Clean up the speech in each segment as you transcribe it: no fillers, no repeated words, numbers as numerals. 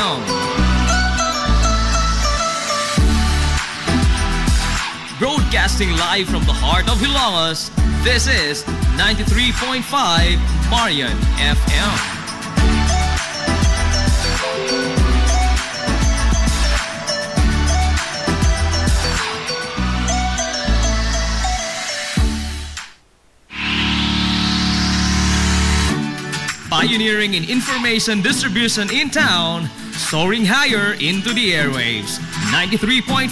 FM. Broadcasting live from the heart of Hilangas, this is 93.5 Marian FM. Pioneering in information distribution in town, soaring higher into the airwaves. 93.5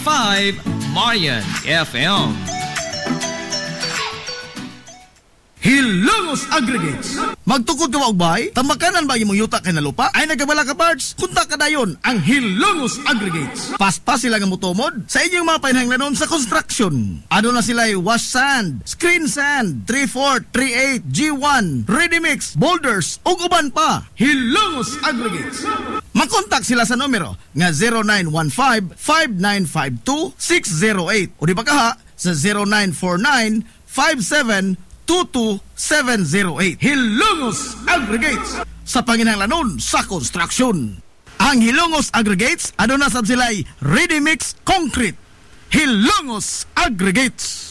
Marian FM. Hilongos Aggregates. Magtukod ka magbay? Tamakanan ba yung yuta kay na lupa? Ay nagabala ka parts? Kunta ka dayon ang Hilongos Aggregates. Paspas sila nga mutomod sa inyong mga painahanglanon sa construction. Ano na sila wash sand, screen sand, 3-4, 3-8, G1, ready mix, boulders, ug uban pa. Hilongos Aggregates. Makontak sila sa numero nga 0915-5952-608 o di ba kaha sa 0949-5722-708. Hilongos Aggregates sa panginahanglanon sa construction. Ang Hilongos Aggregates aduna sab sila'y ready mix concrete. Hilongos Aggregates.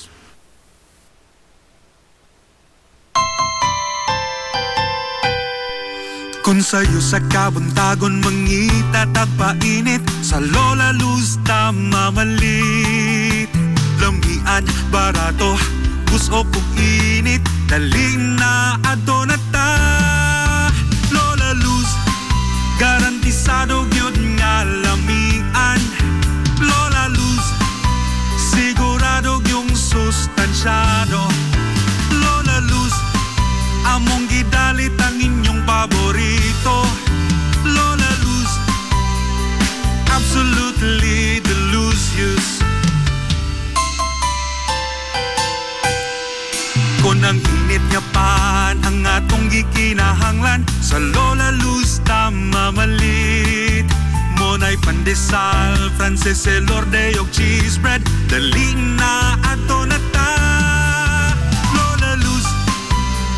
Kung sa'yo sa kabuntagon mangita tagpainit, sa Lola Luz mamalit. Lamian, barato, gusto kong init, daling na adto na ta. Lola Luz, garantisado gyud nga lamian. Lola Luz, sigurado yung sustansyado. Lola Luz, among gidalit ang inyong paborito. Lola Luz, absolutely delicious. Kung ang init nga pan ang atong gikinahanglan, sa Lola Luz mamalit. Monay pandesal, Frances Elorde og cheese bread, daling na ato na ta. Lola Luz,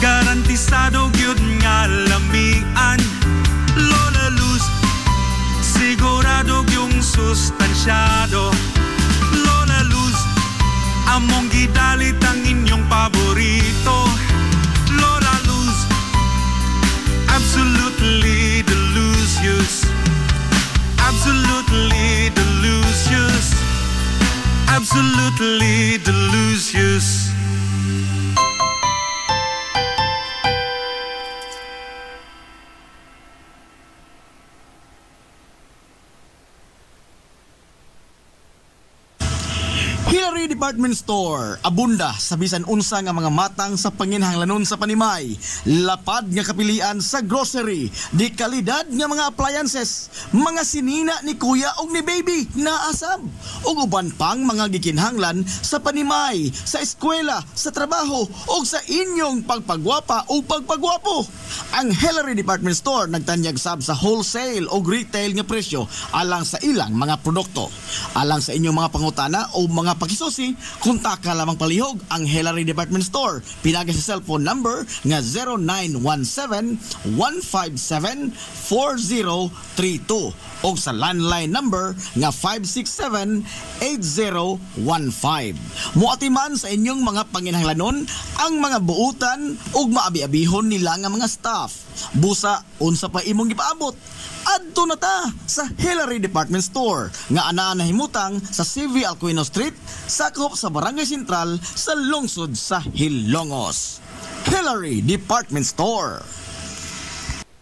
garantisado gyud nga lamian. Lola Luz, sigurado yung sustansyado. Lola Luz, among gidalit ang inyong paborito. Lola Luz, absolutely delicious. Absolutely delicious. Absolutely delicious. Hillary Department Store, abunda sa bisan unsa nga mga matang sa panginahanglanon sa panimay. Lapad nga kapilian sa grocery, di kalidad nga mga appliances, mga sinina ni kuya og ni baby na asab, ug uban pang mga gikinahanglan sa panimay, sa eskwela, sa trabaho ug sa inyong pagpagwapa o pagpagwapo. Ang Hillary Department Store nagtanyag sab sa wholesale o retail nga presyo alang sa ilang mga produkto. Alang sa inyong mga pangutana o mga pakisusi, kontak ka lamang palihog ang Hillary Department Store. Pinagi sa cellphone number nga 0917-157-4032 o sa landline number nga 567-8015. Muatiman sa inyong mga panginahanglanon ang mga buutan ug maabi-abihon nila nga mga staff. Busa, unsa pa imong gipaabot? Adto na ta sa Hillary Department Store nga anaa nahimutang sa CV Alcuino Street, sakop sa Barangay Sentral sa lungsod sa Hilongos. Hillary Department Store.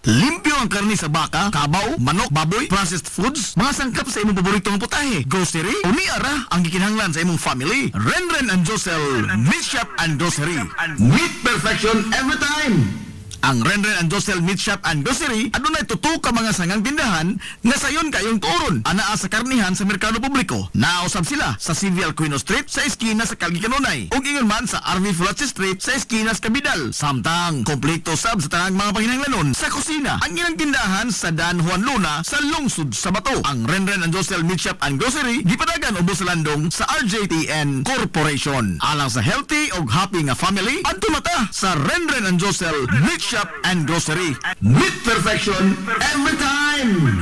Limpyo ang karne sa baka, kabaw, manok, baboy, processed foods, mga sangkap sa imong paboritong putahe, grocery, o niara ang gikinahanglan sa imong family. Renren and Josel Meat Shop and Grocery. Meat perfection every time. Ang Renren and Josel Meat Shop and Grocery adunay tutok ka mga sangang tindahan nga sayon kayong turon anaa sa karnihan sa merkado publiko. Nausab sila sa CV Alcuino Street sa eskina sa Calgary Kanunay ug ingon man sa RV Fulache Street sa eskina sa Cabidal. Samtang kompleto sab sa tanang mga panginahanglanon sa kusina. Ang ilang tindahan sa Dan Juan Luna sa lungsod sa Bato. Ang Renren and Josel Meat Shop and Grocery gipadagan ubos sa landong sa RJTN Corporation. Alang sa healthy ug happy nga family, adto mata sa Renren and Josel Meat Shop and Grocery. Meat perfection every time.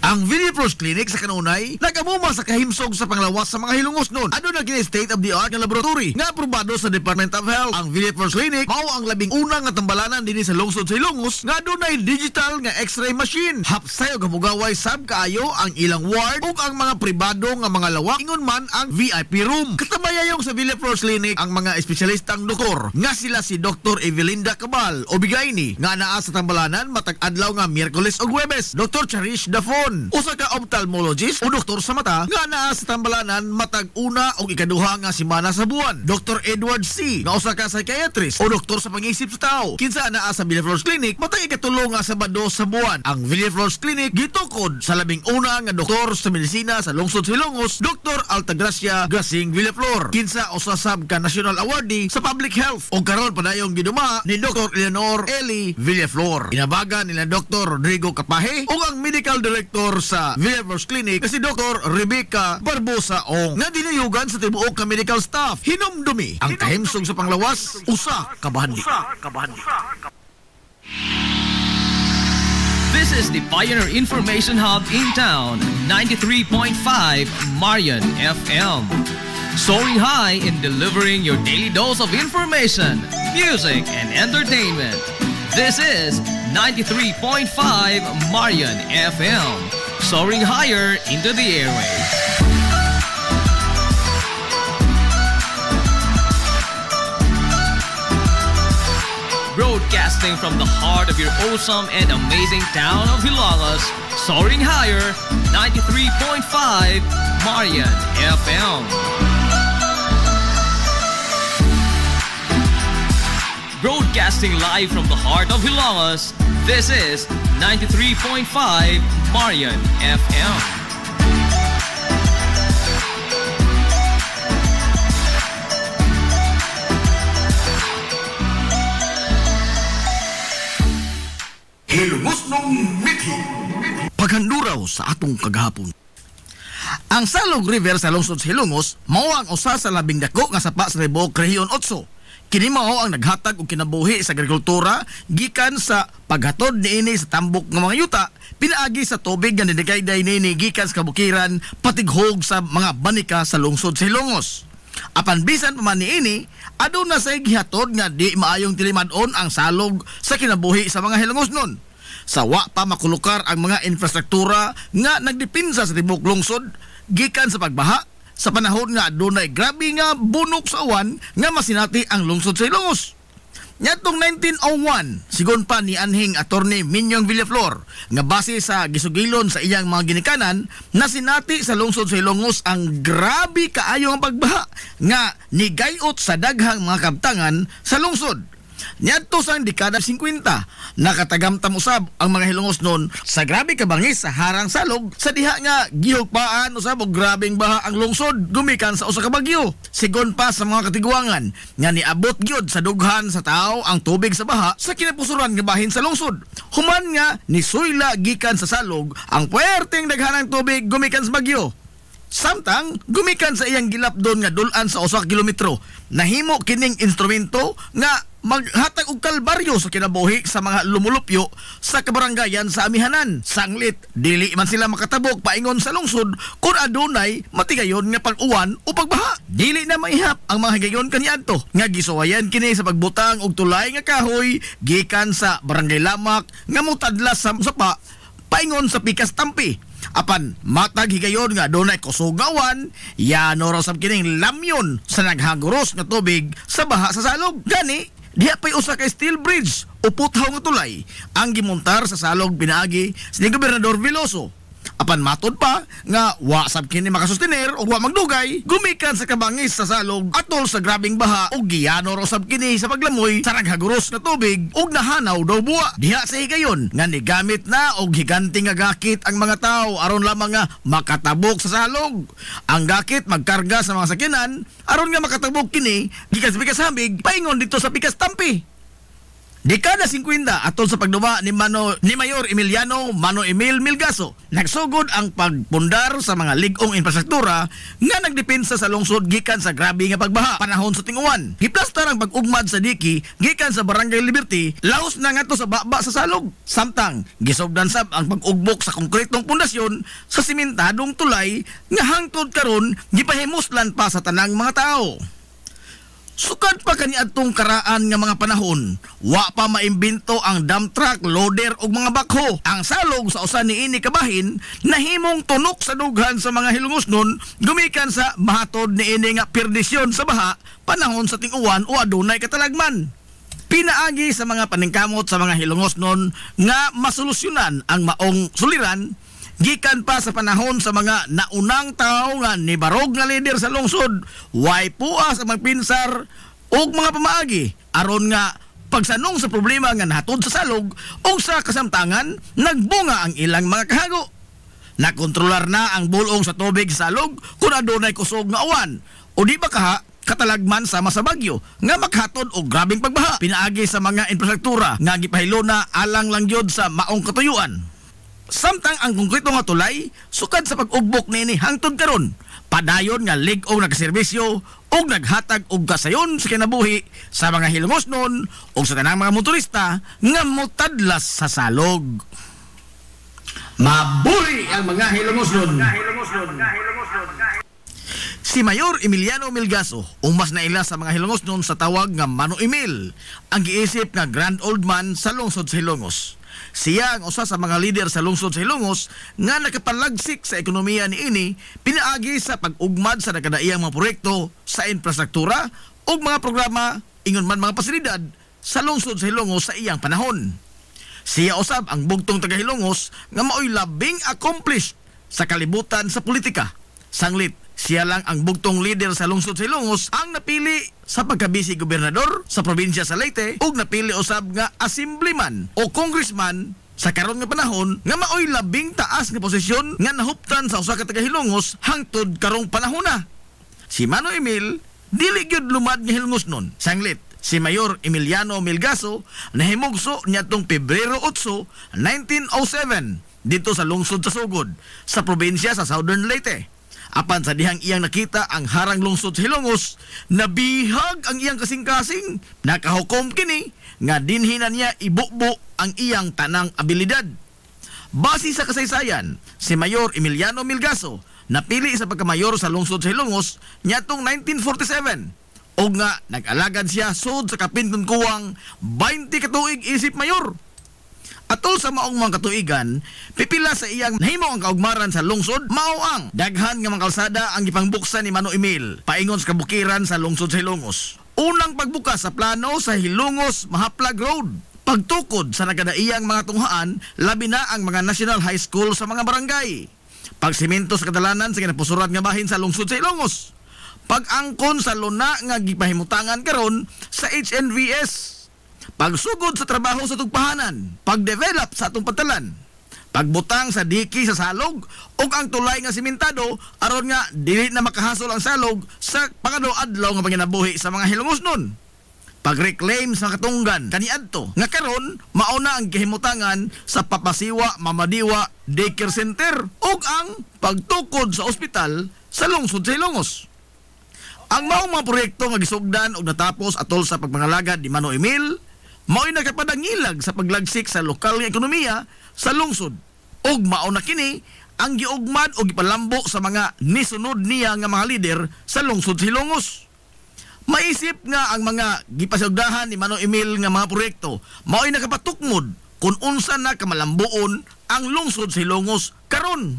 Ang Villaflores Clinic sa kanunay nagamuma sa kahimsog sa panglawas sa mga hilungos nun. Ano na gini state-of-the-art nga laboratory nga aprobado sa Department of Health. Ang Villaflores Clinic mao ang labing unang nga tambalanan dinhi sa lungsod sa Hilongos nga dunay digital nga X-ray machine. Hapsayo gamugaway sab kaayo ang ilang ward ug ang mga pribado nga mga lawak ingon man ang VIP room. Katabayayong sa Villaflores Clinic ang mga espesyalistang doktor nga sila si Dr. Evelinda Cabal o Bigayni nga naa sa tambalanan matag adlaw nga Miyerkules ug Huwebes. Dr. Cherish Dafon, usa ka ophthalmologist o doktor sa mata nga naa sa tambalanan matag una o ikaduha nga semana sa buwan. Dr. Edward C. nga usa ka psychiatrist o doktor sa pangisip sa tao kinsa naa sa Villaflores Clinic matag ikatulo nga Sabado sa buwan. Ang Villaflores Clinic gitukod sa labing una nga doktor sa medisina sa lungsod sa Hilongos, Dr. Altagracia Gasing Villaflor, kinsa usa sab ka national awardee sa public health o karon padayong giduma ni Dr. Eleanor Eli Villaflor. Inabaga nila Dr. Rodrigo Capaje o ang medical director sa Villaflores Clinic si Dr. Rebecca Barbosa Ong nga dinayugan sa tibuok ka medical staff. Hinumdumi ang kahimsog sa panglawas usa ka bahandi. This is the Pioneer Information Hub in town, 93.5 Marian FM. Soaring high in delivering your daily dose of information, music, and entertainment. This is 93.5 Marian FM. Soaring higher into the airwaves. Broadcasting from the heart of your awesome and amazing town of Hilangas, soaring higher, 93.5 Marian FM. Broadcasting live from the heart of Hilangas, this is 93.5 Marian FM. Hilongos nung Mithi. Paghanduraw sa atong kagahapon. Ang Salog River sa lungsod sa Hilongos mao ang usa sa labing dako nga sapa sa Ribok Rehiyon 8. Kini mao ang naghatag og kinabuhi sa agrikultura gikan sa paghatod niini sa tambok nga mga yuta pinaagi sa tubig nga nidikayday niini gikan sa kabukiran patighog sa mga banika sa lungsod sa Hilongos. Apan bisan pa man niini aduna say gihatod nga di maayong tilimad-on ang salog sa kinabuhi sa mga Hilongos nun. Sa wa pa makulukar ang mga infrastruktura nga nagdipinsa sa tibok lungsod gikan sa pagbaha sa panahon nga adunay grabe nga bunok sa uwan nga masinati ang lungsod sa Hilongos. Nyatong 1901, sigon pa ni anhing attorney Minyong Villaflor nga base sa gisugilon sa iyang mga ginikanan na sinati sa lungsod sa Hilongos ang grabe kaayo ang pagbaha nga nigayot sa daghang mga kabtangan sa lungsod. Nyadto sa dekada 50, nakatagamtam usab ang mga Hilongos noon sa grabe kabangis sa harang salog sa diha nga gihugpaan usab og grabeng baha ang lungsod gumikan sa usa ka bagyo. Sigon pa sa mga katigwangan nga niabot gyud sa dughan sa tao ang tubig sa baha sa kinapusuran nga bahin sa lungsod. Human nga nisuyla gikan sa salog ang puwerteng daghanang tubig gumikan sa bagyo. Samtang gumikan sa iyang gilapdon nga dulan sa usa ka kilometro, nahimo kining instrumento nga maghatag og kalbaryo sa kinabuhi sa mga lumulupyo sa kabarangayan sa amihanan. Sanglit, dili man sila makatabok paingon sa lungsod kung adunay matigayon nga pag-uwan o pagbaha. Dili na maihap ang mga higayon kaniadto nga gisuwayan kini sa pagbutang og tulay nga kahoy gikan sa barangay Lamak nga mutadlas sa sapa paingon sa Pikas Tampi. Apan matag higayon nga dunay kusog nga uwan, yano raw sab kining lamyon sa naghaguros nga tubig sa baha sa salog. Gani diha pay usa ka steel bridge o puthaw nga tulay ang gimontar sa salog pinaagi si Gobernador Veloso. Apan matod pa nga wa sab kini makasustener o wa magdugay gumikan sa kabangis sa salog atol sa grabing baha ug giyano raw sab kini sa paglamoy sa naghaguros nga tubig ug nahanaw daw buwa. Diha sa higayon nga nigamit na og higanting nga gakit ang mga tawo aron lamang nga makatabok sa salog. Ang gakit magkarga sa mga sakyanan aron nga makatabok kini gikan sa Pikas Hambig paingon dito sa Pikas Tampi. Dekada 50 atol sa pagduwa ni Mayor Emiliano Mano Emil Milgaso, nagsugod ang pagpundar sa mga ligong infrastruktura nga nagdepensa sa lungsod gikan sa grabe nga pagbaha panahon sa ting-uwan. Giplastar ang pag-ugmad sa diki gikan sa Barangay Liberty laos na ngadto sa baba sa salog. Samtang gisugdan sab ang pag-ugbok sa konkretong pundasyon sa simentadong tulay nga hangtod karon gipahimuslan pa sa tanang mga tao. Sukad pa kaniadtong karaan nga mga panahon, wa pa maimbento ang dump truck, loader ug mga bakho. Ang salog sa usa niini kabahin nahimong tunok sa dughan sa mga hilungosnon gumikan sa mahatod niini nga perdisyon sa baha panahon sa ting-uwan o adunay katalagman. Pinaagi sa mga paningkamot sa mga hilungosnon nga masolusyonan ang maong suliran gikan pa sa panahon sa mga naunang tao nga nibarog nga leader sa lungsod, way puas ang magpinsar og mga pamaagi aron nga pagsanong sa problema nga nahatod sa salog o sa kasamtangan nagbunga ang ilang mga kahago. Nakontrolar na ang bulong sa tubig sa salog kung adunay kusog nga awan o di ba katalagman sama sa bagyo nga maghatod og grabing pagbaha. Pinaagi sa mga infrastruktura nga gipahilo na alang lang gyud sa maong katuyuan. Samtang ang konkreto nga tulay sukad sa pag-ugbok nini hangtod karon padayon nga lig-ong nagserbisyo og naghatag og kasayon sa kinabuhi sa mga hilungosnon o sa tanang mga motorista nga motadlas sa salog. Mabuhi ang mga hilungosnon. Si Mayor Emiliano Milgaso, umas na ila sa mga hilungosnon sa tawag nga Mano Emil, ang giisip nga grand old man sa lungsod sa Hilongos. Siya ang usa sa mga leader sa lungsod sa Hilongos nga nakapalagsik sa ekonomiya niini pinaagi sa pag-ugmad sa nakadaiyang mga proyekto sa infrastruktura ug mga programa ingon man mga pasilidad sa lungsod sa Hilongos sa iyang panahon. Siya usab ang bugtong taga Hilongos nga maoy labing accomplished sa kalibutan sa politika. Sanglit, siya lang ang bugtong leader sa lungsod sa Hilongos ang napili sa pagkabisi gobernador sa probinsya sa Leyte ug napili usab nga assemblyman o congressman sa karon nga panahon nga maoy labing taas nga posisyon nga nahuptan sa usa ka taga Hilongos hangtod karong panahon na. Si Mano Emil dili gyud lumad nga Hilongosnon. Sanglit, si Mayor Emiliano Milgaso nahimugso niadtong Pebrero 8, 1907 dito sa lungsod sa Sugod sa probinsya sa Southern Leyte. Apan sa dihang iyang nakita ang harang lungsod sa Hilongos, nabihag ang iyang kasing-kasing. Nakahukom kini nga dinhinan niya ibubo ang iyang tanang abilidad. Base sa kasaysayan, si Mayor Emiliano Milgaso napili sa pagkamayor sa lungsod sa Hilongos niadtong 1947 o nga nag-alagad siya sud sa kapinton kuwang 20 katuig isip mayor. Atol sa maong mga katuigan, pipila sa iyang nahimo ang kaugmaran sa lungsod, mao ang daghan nga mga kalsada ang gipangbuksan ni Mano Emil paingon sa kabukiran sa lungsod sa Hilongos. Unang pagbukas sa plano sa Hilongos Mahaplag Road, pagtukod sa nagkadaiyang mga tunghaan, labi na ang mga National High School sa mga barangay, pagsimento sa kadalanan sa kinapusuran nga bahin sa lungsod sa Hilongos, pag-angkon sa luna nga gipahimutangan karon sa HNVS, pagsugod sa trabaho sa tugpahanan, pagdevelop sa atong patalan, pagbutang sa diki sa salog ug ang tulay nga simentado aron nga dili na makahasol ang salog sa pangado-adlaw nga panginabuhi sa mga Hilongosnon, pag-reclaim sa katunggan kaniadto nga karon mao na ang gihimutangan sa Papasiwa Mamadiwa Daycare Center ug ang pagtukod sa ospital sa lungsod sa Hilongos. Ang maong mga proyekto nga gisugdan ug natapos atol sa pagpangalagad ni Mano Emil mao'y nagkapadangilag sa paglagsik sa lokal nga ekonomiya sa lungsod ug mao na kini ang giugmad o gipalambo sa mga nisunod niya nga mga lider sa lungsod sa Hilongos. Maisip nga ang mga gipasugdahan ni Mano Emil nga mga proyekto mao'y nakapatukmod kung unsa na kamalambuon ang lungsod sa Hilongos karon.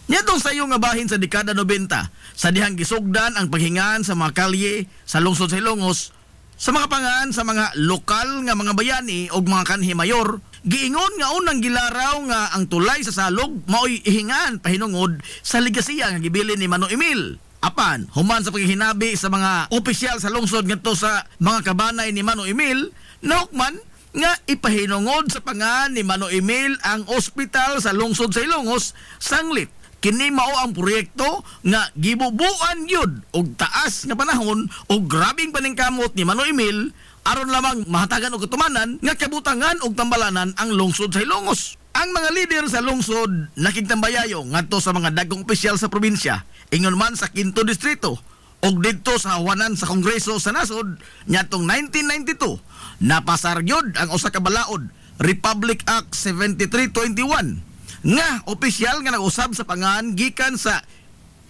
Nitong sayo nga bahin sa dekada 90 sa dihang gisugdan ang paghingaan sa mga kalye sa lungsod sa Hilongos sa mga pangaan sa mga lokal nga mga bayani o mga kanhi mayor, giingon nga unang gilaraw nga ang tulay sa salog mao'y ihingan pahinungod sa ligasiya nga gibilin ni Mano Emil. Apan, human sa paghihinabi sa mga opisyal sa lungsod ngadto sa mga kabanay ni Mano Emil, nahukman nga ipahinungod sa pangaan ni Mano Emil ang ospital sa lungsod sa Hilongos sanglit. Kini mao ang proyekto nga gibubuan yun og taas nga panahon o grabing paningkamot ni Mano Emil aron lamang mahatagan og katumanan nga kabutangan og tambalanan ang lungsod sa Ilongos. Ang mga lider sa lungsod nakigtambayayo ngadto sa mga dagkong opisyal sa probinsya, ingon man sa 5th distrito og didto sa hawanan sa Kongreso sa nasod niadtong 1992. Napasar gyud ang usa ka balaod, Republic Act 7321, nga opisyal nga nag-usab sa pangan gikan sa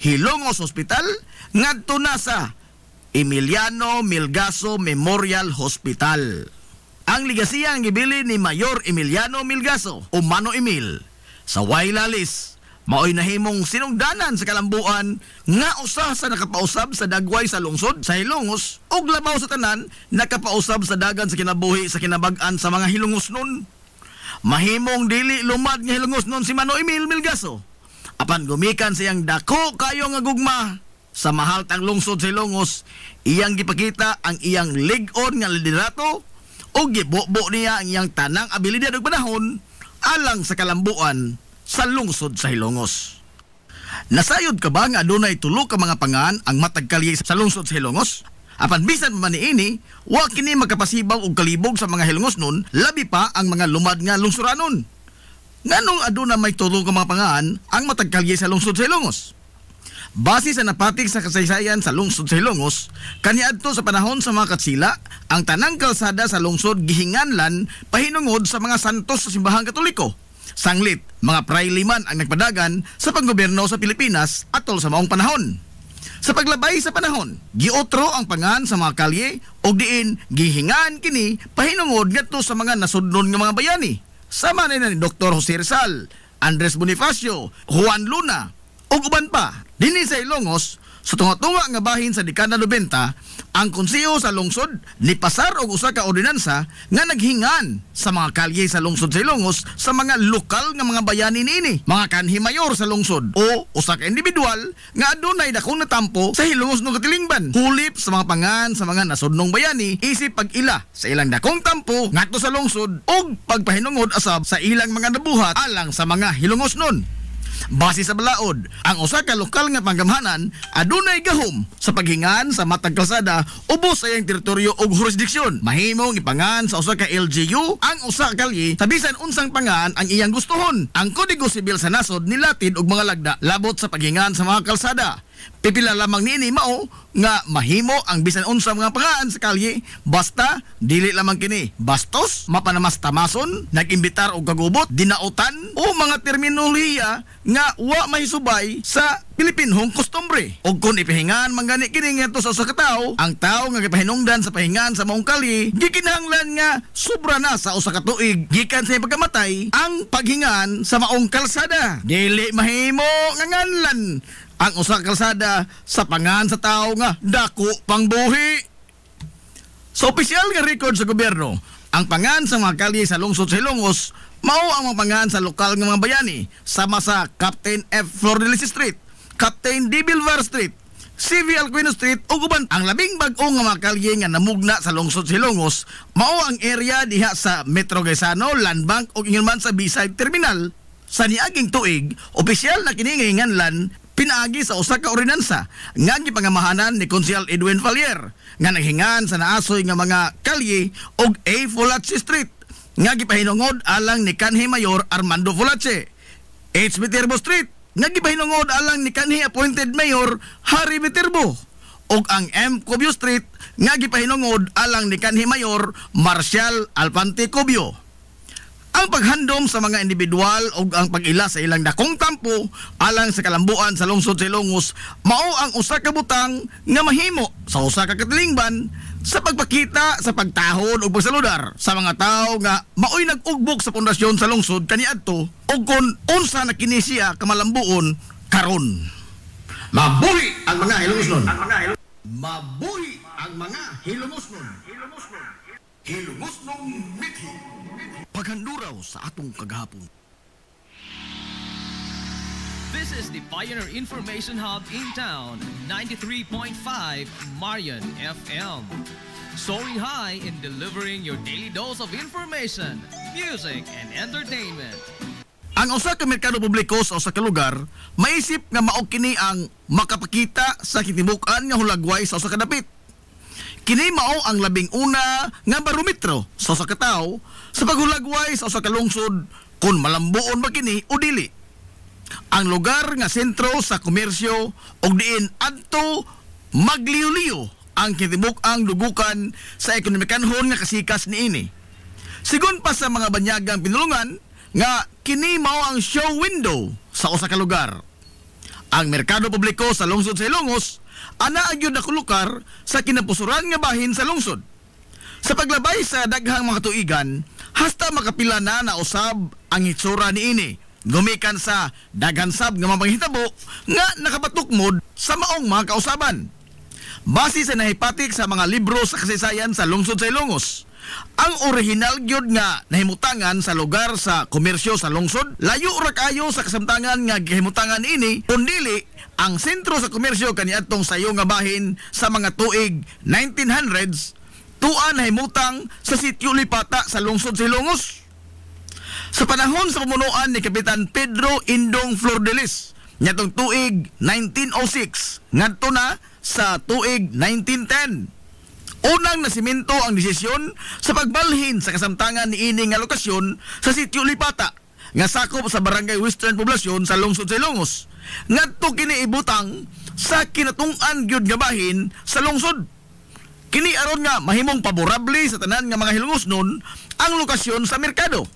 Hilongos Hospital ngadto na sa Emiliano Milgaso Memorial Hospital. Ang ligasiya ang gibili ni Mayor Emiliano Milgaso o Mano Emil sa Wailalis, maoy nahimong sinungdanan sa kalambuan nga usa sa nakapausab sa dagway sa lungsod sa Hilongos ug labaw sa tanan nakapausab sa dagan sa kinabuhi sa kinabag-an sa mga Hilongos nun. Mahimong dili lumad nga Hilongos nun si Mano Emil Milgaso apan gumikan siyang dako kayo nga gugma sa mahaltang lungsod sa Hilongos. Iyang gipakita ang iyang lig-on nga liderato o gibubo niya ang iyang tanang abilidad ug panahon alang sa kalambuan sa lungsod sa Hilongos. Nasayod ka ba nga adunay tulo ka mga pangan ang matag kalye sa lungsod sa Hilongos? Apan bisan man niini, wa kini magkapasibaw og kalibog sa mga Hilongos nun, labi pa ang mga lumad nga lungsuranon. Nganong aduna may tulo ka mga pangan ang matag kalye sa lungsod sa Hilongos? Base sa napatig sa kasaysayan sa lungsod sa Hilongos, kaniadto sa panahon sa mga Katsila, ang tanang kalsada sa lungsod gihinganlan pahinungod sa mga santos sa simbahang Katoliko. Sanglit, mga prayle man ang nagpadagan sa panggobyerno sa Pilipinas atol sa maong panahon. Sa paglabay sa panahon, giotro ang pangan sa mga kalye o diin gihingan kini pahinungod ngadto sa mga nasudnon nga mga bayani. Sama na ni Dr. Jose Rizal, Andres Bonifacio, Juan Luna, ug uban pa. Dinhi sa Ilongos, sa tunga-tunga nga bahin sa dekada 90, ang konseho sa lungsod ni pasar og usa ka ordinansa nga naghingan sa mga kalye sa lungsod sa Ilongos sa mga lokal nga mga bayani niini, mga kanhi mayor sa lungsod o usa ka individual nga adunay dakong natampo sa Hilongos no katilingban. Hulip sa mga pangan sa mga nasudnong bayani isip pag-ila sa ilang dakong tampo ngadto sa lungsod ug pagpahinungod asab sa ilang mga nabuhat alang sa mga Hilongos nun. Base sa balaod, ang usa ka lokal nga panggamhanan adunay gahom sa paghingan sa matag kalsada ubos sa iyang teritoryo ug jurisdiksyon. Mahimong ipangan sa usa ka LGU ang usa ka kalye sa bisan unsang pangan ang iyang gustuhon. Ang Kodigo Sibil sa nasod nilatid og mga lagda labot sa paghingan sa mga kalsada. Pipila lamang niini mao nga mahimo ang bisan unsa mga pangaan sa kalye basta dili lamang kini bastos, mapanamastamason, nagimbitar og kagubot, dinautan o mga terminolohiya nga wa mahisubay sa Pilipinhong kostumbre. Og kung ipahingan manggani kini ngadto sa usa ka tawo, ang tawo nga gipahinungdan sa pahingan sa maong kalye gikinahanglan nga sobra na sa usa ka tuig gikan sa pagkamatay ang paghingan sa maong kalsada. Dili mahimo nga nganlan ang usa ka kalsada sa pangan sa tawo nga dako pang buhi. Sa opisyal nga record sa gobyerno, ang pangan sa mga kalye sa lungsod sa Hilongos mao ang mga pangan sa lokal nga mga bayani sama sa Captain F. Flordelis Street, Captain D. Bilvar Street, CV Alcuino Street ug uban. Ang labing bag-o nga mga kalye nga namugna sa lungsod sa Hilongos mao ang area diha sa Metro Gaisano, Land Bank ug ingon man sa B-side terminal. Sa niaging tuig, opisyal na kini nga hinganlan pinaagi sa usa ka ordinansa nga gipangamahanan ni Konsehal Edwin Falier nga naghingan sa naasoy nga mga kalye og A. Fulache Street nga gipahinungod alang ni kanhi Mayor Armando Fulache, H. Viterbo Street nga gipahinungod alang ni kanhi appointed Mayor Harry Viterbo ug ang M. Cubio Street nga gipahinungod alang ni kanhi Mayor Marcial Alpante Cubio. Ang paghandom sa mga individual o ang pag-ila sa ilang dakong tampo alang sa kalambuan sa lungsod sa Ilongos mao ang usa ka butang nga mahimo sa usa ka katilingban sa pagpakita sa pagtahon o pagsaludar sa mga tao nga maoy nag-ugbok sa pundasyon sa lungsod kaniadto o kung unsa na kini siya kamalambuon karon. Mabuhi ang mga Hilongosnon. Mabuhi ang mga Hilongosnon. Hilongosnon Mithi. Paghanduraw sa atong kagahapon. This is the Pioneer Information Hub in town, 93.5 Marian FM. Soaring high in delivering your daily dose of information, music, and entertainment. Ang usa ka merkado publiko sa usa ka lugar, maisip nga mao kini ang makapakita sa kitibukan nga hulagway sa usa ka dapit. Kini mao ang labing una nga barometro sa usa ka tawo sa paghulagway sa usa ka lungsod kung malambuon ba kini o dili. Ang lugar nga sentro sa komersyo og diin adto magliw-liw ang kitibuk-ang dugukan sa ekonomikanhon nga kasikas niini. Sigon pa sa mga banyagang pinulungan nga kini mao ang show window sa usa ka lugar. Ang merkado publiko sa lungsod sa Ilongos ana agyud nakulukar sa kinapusuran nga bahin sa lungsod. Sa paglabay sa daghang mga tuigan, hasta makapila na usab ang hitsura niini. Gumikan sa daghansab nga mapanghitabo nga nakapatukmod sa maong mga kausaban. Base sa nahipatik sa mga libro sa kasaysayan sa lungsod sa Ilongos, ang original gyud nga nahimutangan sa lugar sa komersyo sa lungsod, layo ra kayo sa kasamtangan nga gihimutangan ini, kundili ang sentro sa komersyo kaniadtong sayo nga bahin sa mga tuig 1900s, tuan nahimutang sa sitio Lipata sa lungsod sa Ilongos. Sa panahon sa pamunuan ni Kapitan Pedro Indong Flordelis, nyatong tuig 1906, ngadto na sa tuig 1910. Unang nasimento ang desisyon sa pagbalhin sa kasamtangan ni ini nga lokasyon sa sitio Lipata, nga sakop sa barangay Western Poblasyon sa lungsod sa Ilongos. Ngadto kini ibutang sa kinatungan gyud nga bahin sa lungsod. Kini aron nga mahimong paborable sa tanan nga mga Hilongosnon ang lokasyon sa merkado.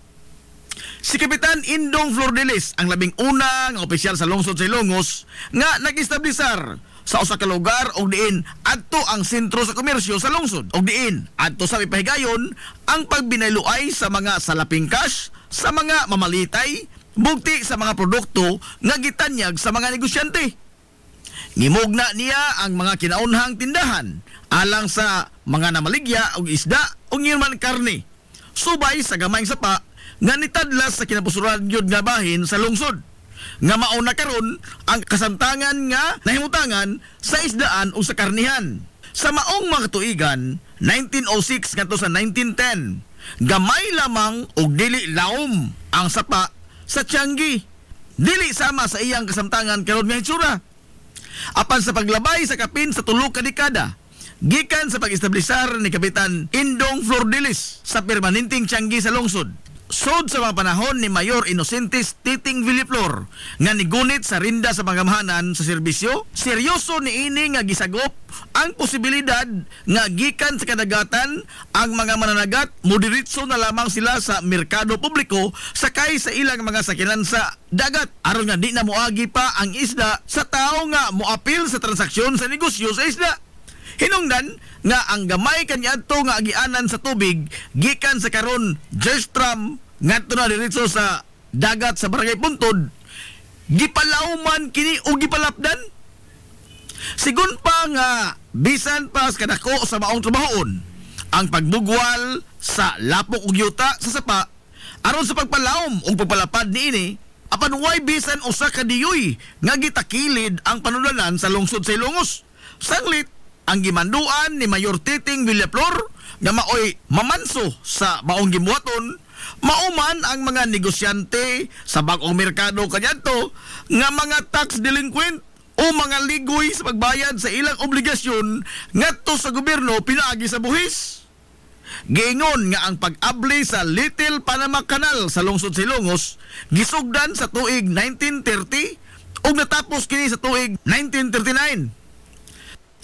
Si Kapitan Indong Flordelis ang labing una nga opisyal sa lungsod sa Ilongos nga nag-establisar sa usa ka lugar og diin adto ang sentro sa komersyo sa lungsod og diin adto sa ipahigayon ang pagbinayloay sa mga salaping cash sa mga mamalitay bugti sa mga produkto nga gitanyag sa mga negosyante. Ngimugna niya ang mga kinaunhang tindahan alang sa mga namaligya og isda o ngirman karne, subay sa gamayng sapa nga nitadlas sa kinapusuran gyud nga bahin sa lungsod. Nga mauna karon ang kasamtangan nga nahimutangan sa isdaan o sa karnihan. Sa maong mga tuigan 1906 ngadto sa 1910, gamay lamang og dili laom ang sapa sa Tianggi. Dili sama sa iyang kasamtangan karon nga hitsura. Apan sa paglabay sa kapin sa 3 ka dekada, gikan sa pag-establisar ni Kapitan Indong Flordelis sa permanenteng Tianggi sa lungsod, sod sa mga panahon ni Mayor Inocentes Titing Villaflor nga nigunit sa rinda sa pangamahanan sa serbisyo, seryoso ni ini nga gisagop ang posibilidad nga gikan sa kadagatan ang mga mananagat moderitso na lamang sila sa merkado publiko sakay sa ilang mga sakinan sa dagat aron nga di na moagi pa ang isda sa tao nga moapil sa transaksyon sa negosyo sa isda. Hinungdan nga ang gamay kaniadto nga agianan sa tubig gikan sa karon Jerstram ngadto na diretso sa dagat sa Barangay Puntod, gipalauman kini o gipalapdan. Sigun pa nga bisan pa sa kadako sa maong trabahon ang pagbugwal sa lapok ug yuta sa sapa aron sa pagpalaom o pagpalapad niini, apan way bisan usa ka diyoy nga gitakilid ang panulanan sa lungsod sa Ilongos. Sanglit ang gimanduan ni Mayor Titing Villaflor nga maoy mamanso sa maong gibuhaton, mauman ang mga negosyante sa bag-ong merkado kaniadto nga mga tax delinquent o mga ligoy sa pagbayad sa ilang obligasyon ngadto sa gobyerno pinaagi sa buhis. Giingon nga ang pag-abli sa Little Panama Canal sa lungsod sa Ilongos gisugdan sa tuig 1930 ug natapos kini sa tuig 1939.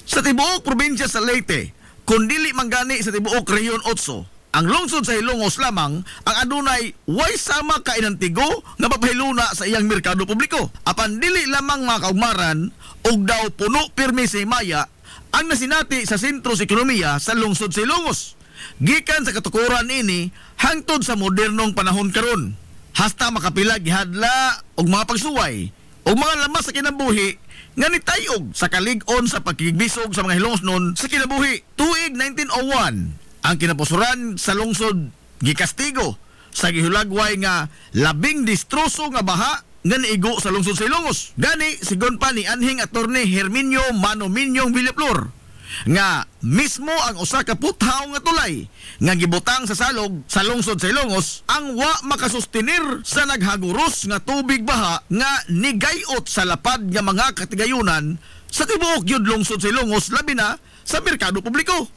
Sa tibuok probinsya sa Leyte, kundili manggani sa tibuok Rehiyon 8, ang lungsod sa Ilongos lamang ang adunay way sama ka inantigo nga papahiluna sa iyang merkado publiko. Apan dili lamang mga kaugmaran og daw puno pirmi sa himaya ang nasinati sa sentro sa ekonomiya sa lungsod sa Ilongos. Gikan sa katukuran ini hangtod sa modernong panahon karon. Hasta makapila gihadla og mga pagsuway og mga lamas sa kinabuhi nga nitayog sa kalig-on sa pagkigbisog sa mga Hilongosnon sa kinabuhi. Tuig 1901, ang kinapusuran sa lungsod gikastigo sa gihulagway nga labing distroso nga baha nga niigo sa lungsod sa Ilongos. Gani sigon pa ni anhing attorney Herminio Mano Minyong Villaflor nga mismo ang usa ka puthaw nga tulay nga gibutang sa salog sa lungsod sa Ilongos ang wa makasustenir sa naghaguros nga tubig baha nga nigayot sa lapad nga mga katigayunan sa tibuok gyud lungsod sa Ilongos labi na sa merkado publiko.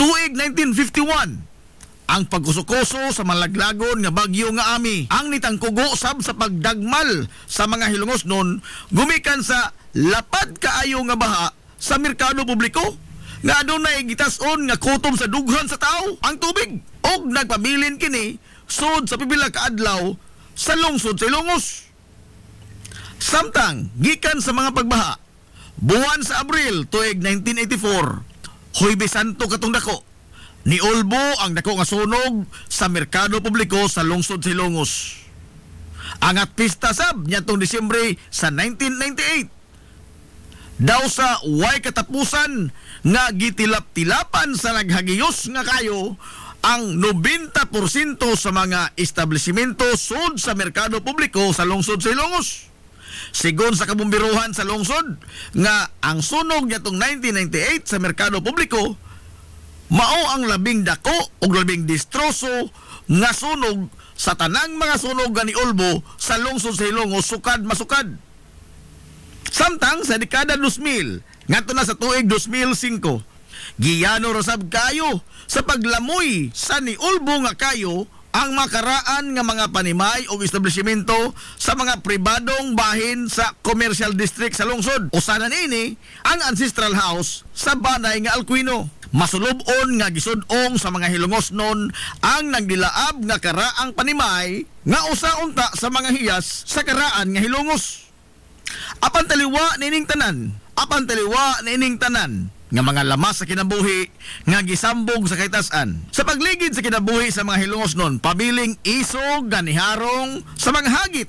Tuig 1951, ang pagkusukoso sa malaglagon nga bagyo nga Ami ang nitangkugo sab sa pagdagmal sa mga hilongos nun gumikan sa lapad kaayo nga baha sa merkado publiko nga adunay gitas-on nga kutom sa dughan sa tao ang tubig og nagpabilin kini sud sa pipila ka adlaw sa lungsod sa Ilongos. Samtang gikan sa mga pagbaha buwan sa Abril tuig 1984, Huwebes Santo katong dako, niulbo ang dako nga sunog sa merkado publiko sa lungsod sa Ilongos. Angat pista sab niadtong Disyembre sa 1998. Daw sa way katapusan nga gitilap-tilapan sa naghagiyos nga kayo ang 90% sa mga establishmento sud sa merkado publiko sa lungsod sa Ilongos. Sigon sa kabumbiruhan sa lungsod nga ang sunog niadtong 1998 sa merkado publiko mao ang labing dako ug labing distroso nga sunog sa tanang mga sunog nga niulbo sa lungsod sa Ilongos sukad masukad. Samtang sa dekada 2000 ngadto na sa tuig 2005, giyano rasab kayo sa paglamoy sa niulbo nga kayo ang makaraan nga mga panimay o establishmento sa mga pribadong bahin sa commercial district sa lungsod. Usanan ini ang ancestral house sa Banay nga Alcuino. Masulubon nga gisudong sa mga hilongos nun ang nagdilaab nga karaang panimay nga usa-unta sa mga hiyas sa karaan nga hilongos. Apan taliwa nining tanan nga mga lamas sa kinabuhi nga gisambog sa kaytas-an. Sa pagligid sa kinabuhi sa mga hilongos nun, pabiling isog ganiharong sa mga hagit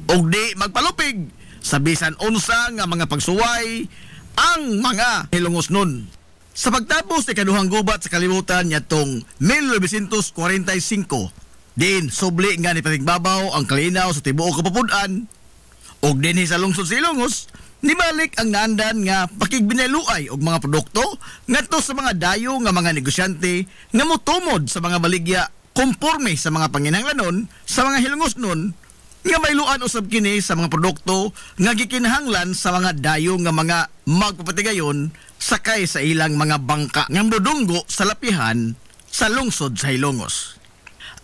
ug di magpalupig sa bisan unsa nga mga pagsuway ang mga hilongos nun. Sa pagtapos ni kaduhang gubat sa kalibutan niadtong 1945, din subli nga ni patigbabaw ang kalinaw sa tibuok kapapud-an ug dinhi sa lungsod sa Ilongos nibalik ang naandan nga pakigbinaluay og mga produkto ngadto sa mga dayo nga mga negosyante nga motumod sa mga baligya konforme sa mga panginahanglanon sa mga hilongos nun nga mayluan usab kini sa mga produkto nga gikinahanglan sa mga dayo nga mga magpapatigayon sakay sa ilang mga bangka nga modunggo sa lapihan sa lungsod sa Ilongos.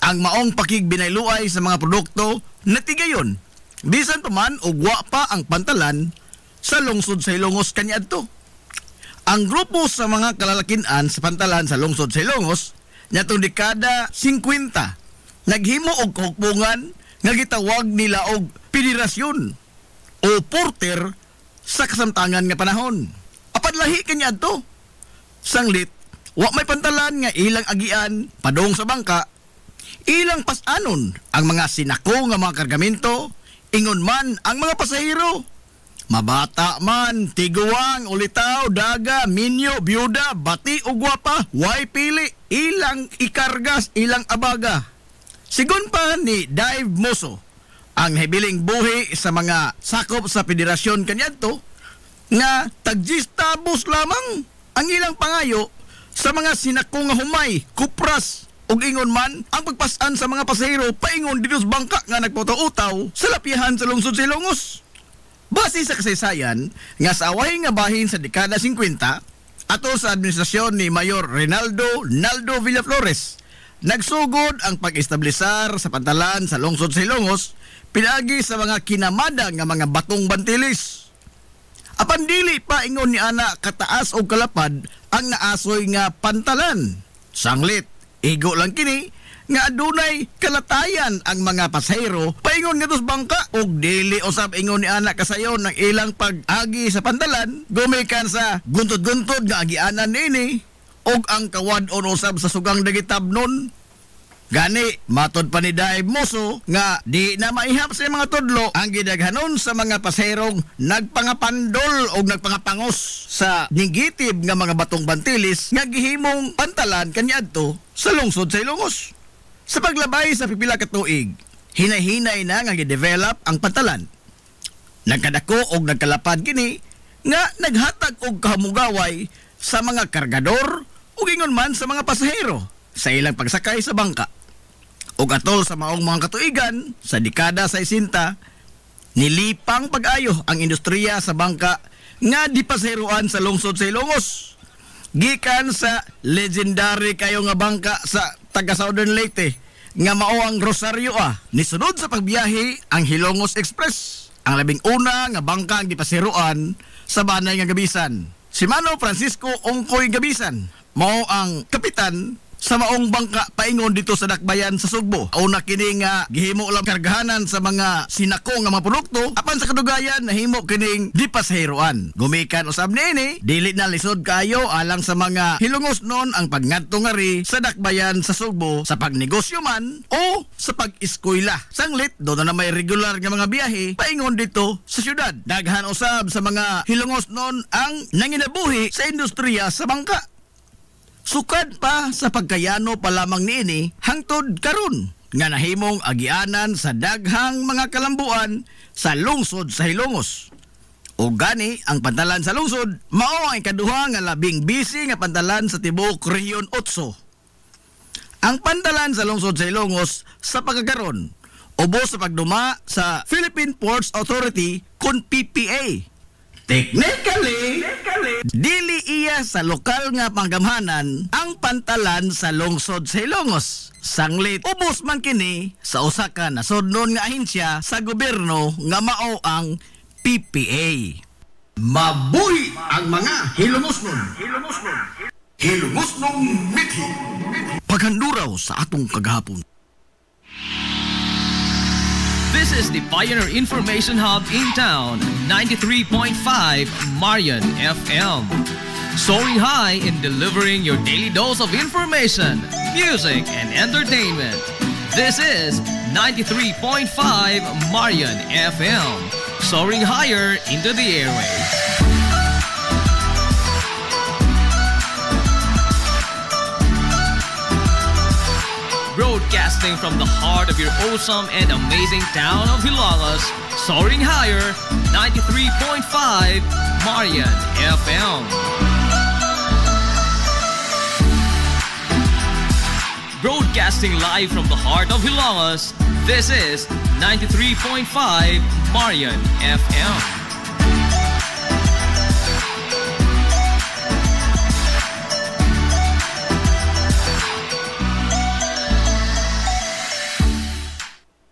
Ang maong pakigbinayluay sa mga produkto natigayon bisan pa man og wa pa ang pantalan sa lungsod sa Ilongos kaniadto. Ang grupo sa mga kalalakian sa pantalan sa lungsod sa Ilongos niadtong dekada 50 naghimo og kahukpungan nga gitawag nila og federasyon o porter sa kasamtangan nga panahon. Apan lahi kaniadto. Sanglit wa may pantalan nga ilang agian padong sa bangka, ilang pasanon ang mga sinako nga mga kargamento, ingon man ang mga pasahero. Mabata man, tiguang, ulitaw, daga, minyo, byuda, bati o gwapa, way pili, ilang ikargas, ilang abaga. Sigun pa ni Dave Moso, ang hibiling buhi sa mga sakop sa federasyon kaniadto, nga tagjistabos lamang ang ilang pangayo sa mga sinako nga humay, kupras, ug ingon man ang pagpasan sa mga pasahero paingon dito sa bangka nga nagputaw-utaw sa lapihan sa lungsod sa Ilongos. Base sa kasaysayan nga sa away nga bahin sa dekada 50 ato sa administrasyon ni Mayor Reynaldo Naldo Villaflores, nagsugod ang pag-establisar sa pantalan sa lungsod sa Ilongos pinaagi sa mga kinamada nga mga batong bantilis. Apan dili pa ingon ni ana kataas o kalapad ang naasoy nga pantalan. Sanglit igo lang kini nga adunay kalatayan ang mga pasahero paingon nga tos bangka ug dili usab ingon ni anak kasayon ng ilang pag-agi sa pantalan gumikan sa guntod-guntod nga agianan nini ug ang kawad-on usab sa sugang dagitabnon. Gani matod pa ni Dave Moso nga di na maihap sa mga tudlo ang gidaghanon sa mga pasaherong nagpangapandol o nagpangapangos sa negative nga mga batong bantilis nga gihimong pantalan kaniadto sa lungsod sa Ilongos. Sa paglabay sa pipila ka tuig, hinay-hinay na nga gi-develop ang pantalan. Nagkadako og nagkalapad kini nga naghatag og kahamugaway sa mga kargador ug ingon man sa mga pasahero sa ilang pagsakay sa bangka. Ug atol sa maong mga katuigan sa dekada 60, nilipang pag-ayo ang industriya sa bangka nga di pasaheroan sa lungsod sa Ilongos. Gikan sa legendary kayo nga bangka sa taga Southern Leyte nga mao ang Rosario nisunod sa pagbiyahe ang Hilongos Express, ang labing una nga bangka ang gipasiruan sa banay nga Gabisan. Si Mano Francisco Ongkoy Gabisan mao ang kapitan sa maong bangka paingon dito sa dakbayan sa Sugbo. Una kini nga gihimo lang kargahanan sa mga sinako nga mga produkto, apan sa kadugayan nahimo kining dipasahiroan. Gumikan usab niini, dili na lisod kayo alang sa mga Hilongos non ang pagngadto nga ri sa dakbayan sa Sugbo sa pagnegosyo man o sa pag-eskwela. Sanglit do na may regular nga mga biyahe paingon dito sa syudad. Daghan usab sa mga Hilongos non ang nanginabuhi sa industriya sa bangka. Sukad pa sa pagkayano pa lamang niini hangtod karon nga nahimong agianan sa daghang mga kalambuan sa lungsod sa Hilongos. O gani ang pantalan sa lungsod mao ang ikaduha nga labing busy nga pantalan sa tibuok Rehiyon 8. Ang pantalan sa lungsod sa Hilongos sa pagkakaron ubos sa pagduma sa Philippine Ports Authority kun PPA. Technically, dili iya sa lokal nga panggamhanan ang pantalan sa lungsod sa Hilongos. Sanglit, ubos man kini sa usa ka nasodnon nga ahensya sa gobyerno nga mao ang PPA. Mabuhi ang mga Hilongosnon. Hilungos nung mithi. Paghanduraw sa atong kagahapon. This is the Pioneer Information Hub in town, 93.5 Marian FM. Soaring high in delivering your daily dose of information, music, and entertainment. This is 93.5 Marian FM. Soaring higher into the airwaves. Broadcasting from the heart of your awesome and amazing town of Hilagas, soaring higher, 93.5 Marian FM. Broadcasting live from the heart of Hilagas, this is 93.5 Marian FM.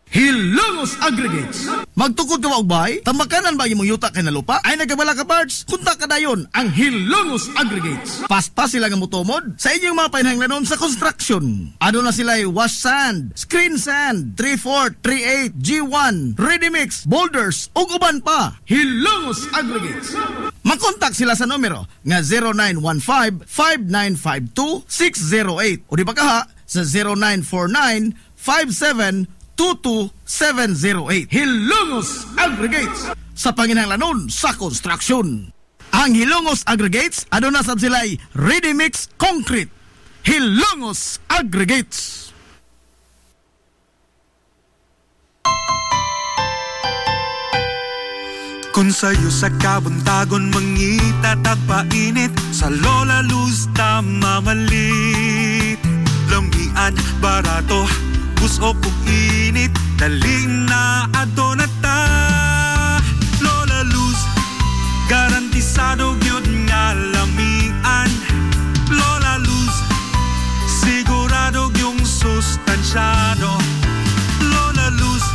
Hilongos Aggregates. Magtukod ka maubay? Tamakanan ba imong yuta kay na lupa? Ay nagabala ka parts? Kunta ka dayon ang Hilongos Aggregates. Paspas sila nga mutomod sa inyong mga panahanglanon sa construction. Ano na sila wash sand, screen sand, 3-4, 3-8, G1, ready mix, boulders, ug uban pa. Hilongos Aggregates. Makontak sila sa numero nga 0915-5952-608 o di ba kaha sa 0949-5722-708. Hilongos Aggregates sa panginahanglanon sa construction. Ang Hilongos Aggregates ano na sab sila'y ready mix concrete. Hilongos Aggregates. Kung sa'yo sa kabuntagon mangita tagpainit, sa Lola Luz mamalit. Lamian, barato, buso kong init, daling na ato na ta. Lola Luz, garantisado yun nga lamian. Lola Luz, sigurado yung sustansyado. Lola Luz,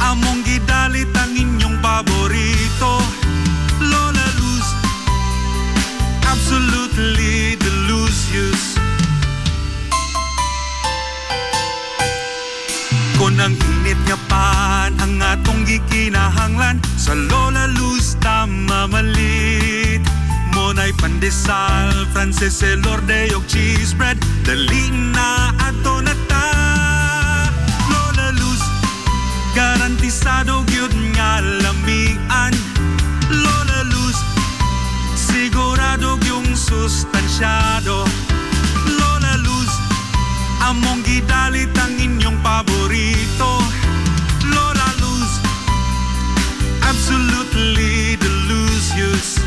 among gidalit ang inyong paborito. Lola Luz, absolutely delicious. Kung ang init nga pan ang atong gikinahanglan, sa Lola Luz mamalit. Monay pandesal, Frances Elorde og cheese bread, dali na ato na ta. Lola Luz, garantisado gyud nga lamian. Lola Luz, sigurado yung sustansyado. Lola Luz, among gidalit ang inyong paborito. Lola Luz, absolutely delicious.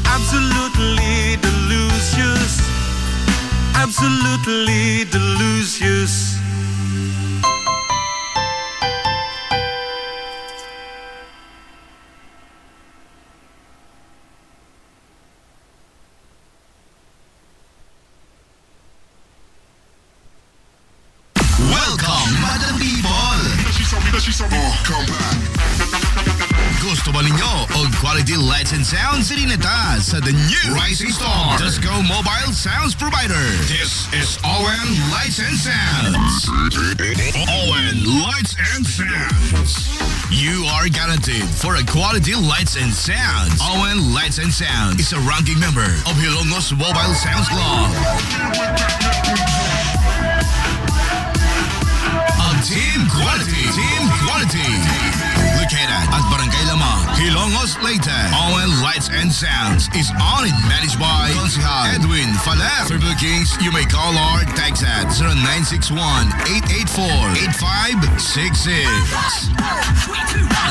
Absolutely delicious. Absolutely delicious. Gusto ba ninyo og quality lights and sounds? Sirineta sa the new Rising Star Disco Mobile Sounds Provider. This is ON Lights and Sounds. ON Lights and Sounds. You are guaranteed for a quality lights and sounds. ON Lights and Sounds is a ranking member of Hilongos Mobile Sounds Club. Team Quality. Team Quality. Located at Barangay Lamang, Hilongos, Leyte. ON Lights and Sounds is owned and managed by Consihal Edwin Faler. For bookings, you may call or text at 0961-884-8566.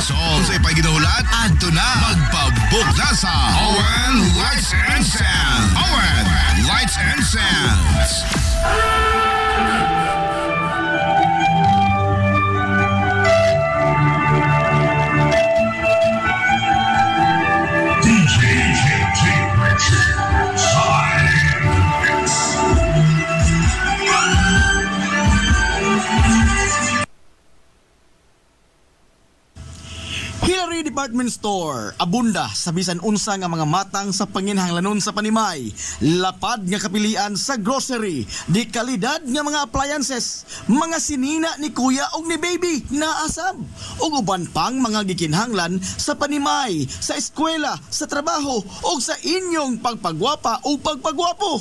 So, sa ipaginahulat, adto na. Magpabook na sa ON Lights and Sounds. ON Lights and Sounds. Hillary Department Store, abunda sa bisan unsa nga mga matang sa panginhanglanon sa panimay, lapad nga kapilian sa grocery, di kalidad nga mga appliances, mga sinina ni kuya og ni baby na asab, ug uban pang mga gikinhanglan sa panimay, sa eskwela, sa trabaho, ug sa inyong pagpagwapa o pagpagwapo.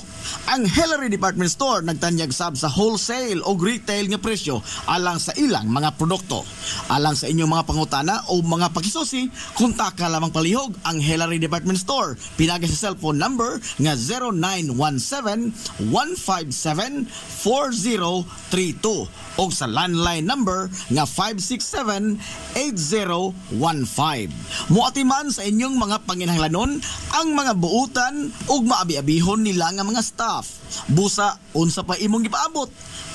Ang Hillary Department Store nagtanyag sab sa wholesale o retail nga presyo alang sa ilang mga produkto. Alang sa inyong mga pangutana o mga pakisusi, kontak ka lamang palihog ang Hillary Department Store. Pinagay sa cellphone number nga 0917-157-4032 o sa landline number nga 567-8015. Muatiman sa inyong mga panginhanglanon ang mga buutan ug maabi-abihon nila nga mga staff. Busa, unsa pa imong gipaabot?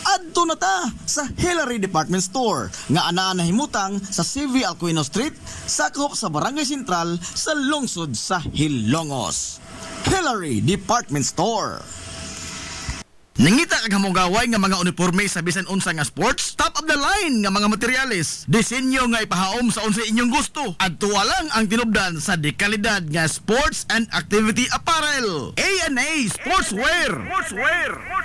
Adto na ta sa Hillary Department Store nga anaa nahimutang sa CV Alcuino Street, sakop sa Barangay Sentral sa lungsod sa Hilongos. Hillary Department Store. Nangita kag hamugaway nga mga uniforme sa bisan unsa nga sports, top of the line nga mga materyales, disenyo nga ipahaom sa unsa inyong gusto. Adto lang ang tinubdan sa dekalidad nga sports and activity apparel. A&A Sportswear.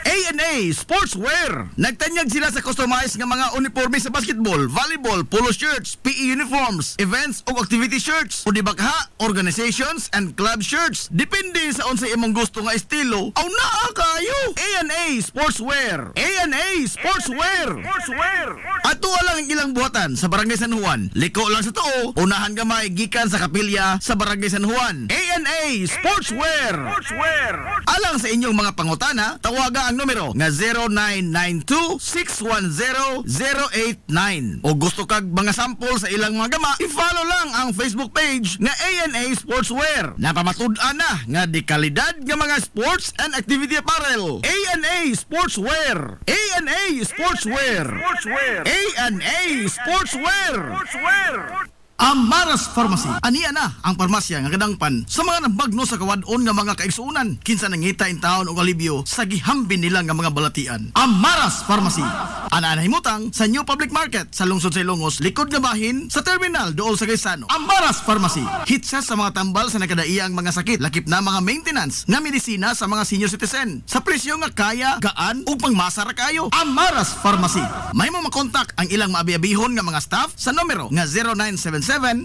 A&A Sportswear. Nagtanyag sila sa customized nga mga uniforme sa basketball, volleyball, polo shirts, PE uniforms, events ug activity shirts, o di bakha, organizations and club shirts. Depende sa unsa imong gusto nga estilo. Aw naa kayo. A&A Sportswear. A&A Sportswear. Ato lang ang ilang buhatan sa Barangay San Juan. Liko lang sa tuo, unahan gamay gikan sa kapilya sa Barangay San Juan. A&A Sportswear. Alang sa inyong mga pangutana, tawaga ang numero nga 0992-610-089. O gusto kag mga sample sa ilang mga gama, i-follow lang ang Facebook page nga A&A Sportswear. Napamatud-an na nga di kalidad nga mga sports and activity apparel. A&A Sportswear. A&A Sportswear. A&A Sportswear. Amaras Pharmacy. Aniya na ang parmasya nga kadangpan sa mga nabagno sa kawadon nga mga kaigsuunan. Kinsa nangita in taon og alibyo sa gihambin nila nga mga balatian. Amaras Pharmacy. Ana himutang sa New Public Market sa lungsod sa Ilongos, likod nga bahin sa terminal dool sa Gaisano. Amaras Pharmacy. Hitsa sa mga tambal sa nakadaiyang mga sakit, lakip na mga maintenance nga medisina sa mga senior citizen. Sa presyo nga kaya, gaan ug pangmasara kayo. Amaras Pharmacy. May mo makontak ang ilang maabi-abihon nga mga staff sa numero nga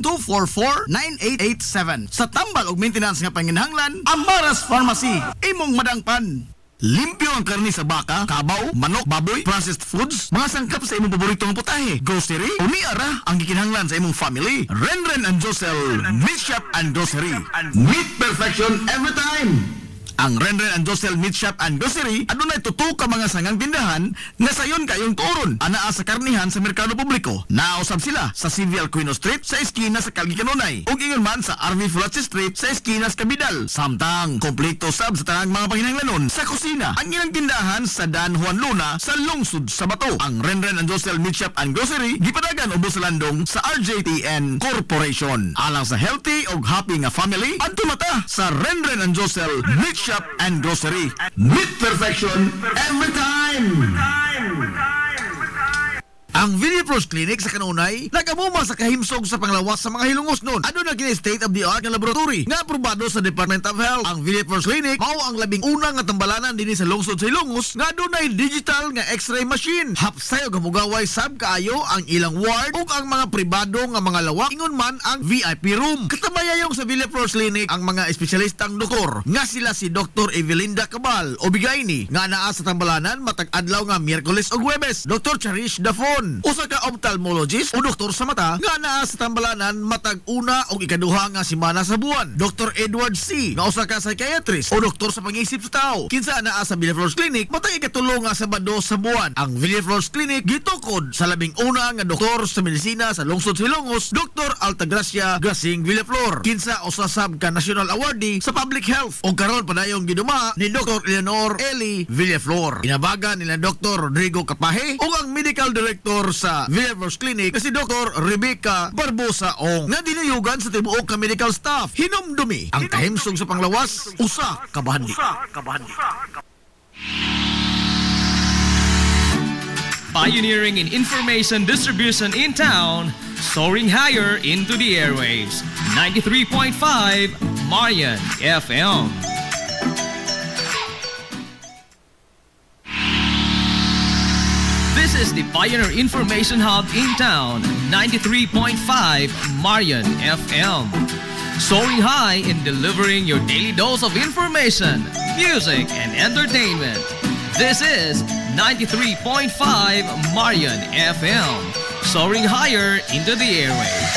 0977-244-9887. Sa tambal og maintenance nga panginhanglan, Amaras Pharmacy. Imong madangpan. Limpyo ang karni sa baka, kabaw, manok, baboy, processed foods, mga sangkap sa imong paboritong putahe, grocery, o niara ang gikinahanglan sa imong family. Renren and Josel, Meat Shop and Grocery. Meat perfection every time. Ang Renren and Josel Meat Shop and Grocery adunay tutok ka mga sangang tindahan nga sayon kayong turon anaa sa karnihan sa merkado publiko. Nausab sila sa CV Alcuino Street sa eskina sa Calgary Kanunay ug ingon man sa RV Fulache Street sa eskina sa Cabidal. Samtang kompleto sab sa tanang mga panginhanglanon sa kusina. Ang ilang tindahan sa Dan Juan Luna sa lungsod sa Bato. Ang Renren and Josel Meat Shop and Grocery gipadagan ubos sa landong sa RJTN Corporation. Alang sa healthy ug happy nga family, adto mata sa Renren and Josel Meat Shop and Grocery. Meat perfection every time. Ang Villaflores Clinic sa kanunay nagamuma sa kahimsog sa panglawas sa mga hilungos nun. Ano na kini state of the art nga laboratory nga aprobado sa Department of Health. Ang Villaflores Clinic mao ang labing una nga tambalanan dinhi sa lungsod sa Hilongos nga dunay digital nga X-ray machine. Hapsay og hamugaway sab kaayo ang ilang ward ug ang mga pribado nga mga lawak ingon man ang VIP room. Katabayayong sa Villaflores Clinic ang mga espesyalistang doktor nga sila si Dr. Evelinda Cabal o Bigayni nga naa sa tambalanan matag adlaw nga Miyerkules ug Huwebes. Dr. Cherish Dafon, usa ka ophthalmologist o doktor sa mata nga naa sa tambalanan matag una o ikaduha nga semana sa buwan. Dr. Edward C. nga usa ka psychiatrist o doktor sa pag-iisip sa tao. Kinsa naa sa Villaflores Clinic matag ikatulo nga Sabado sa buwan. Ang Villaflores Clinic gitukod sa labing una nga doktor sa medisina sa lungsod sa Hilongos, Dr. Altagracia Gasing Villaflor. Kinsa usa sab ka national awardee sa public health o karon padayong giduma ni Dr. Eleanor Eli Villaflor. Inabagan nila Dr. Rodrigo Capahe o ang medical director sa Villaflores Clinic na si Dr. Rebecca Barbosa Ong nga dinayugan sa tibuok ka medical staff. Hinumdumi ang kahimsog sa panglawas usa ka bahandi. Pioneering in information distribution in town, soaring higher into the airwaves. 93.5 Marian FM. This is the Pioneer Information Hub in town, 93.5 Marian FM. Soaring high in delivering your daily dose of information, music, and entertainment. This is 93.5 Marian FM. Soaring higher into the airwaves.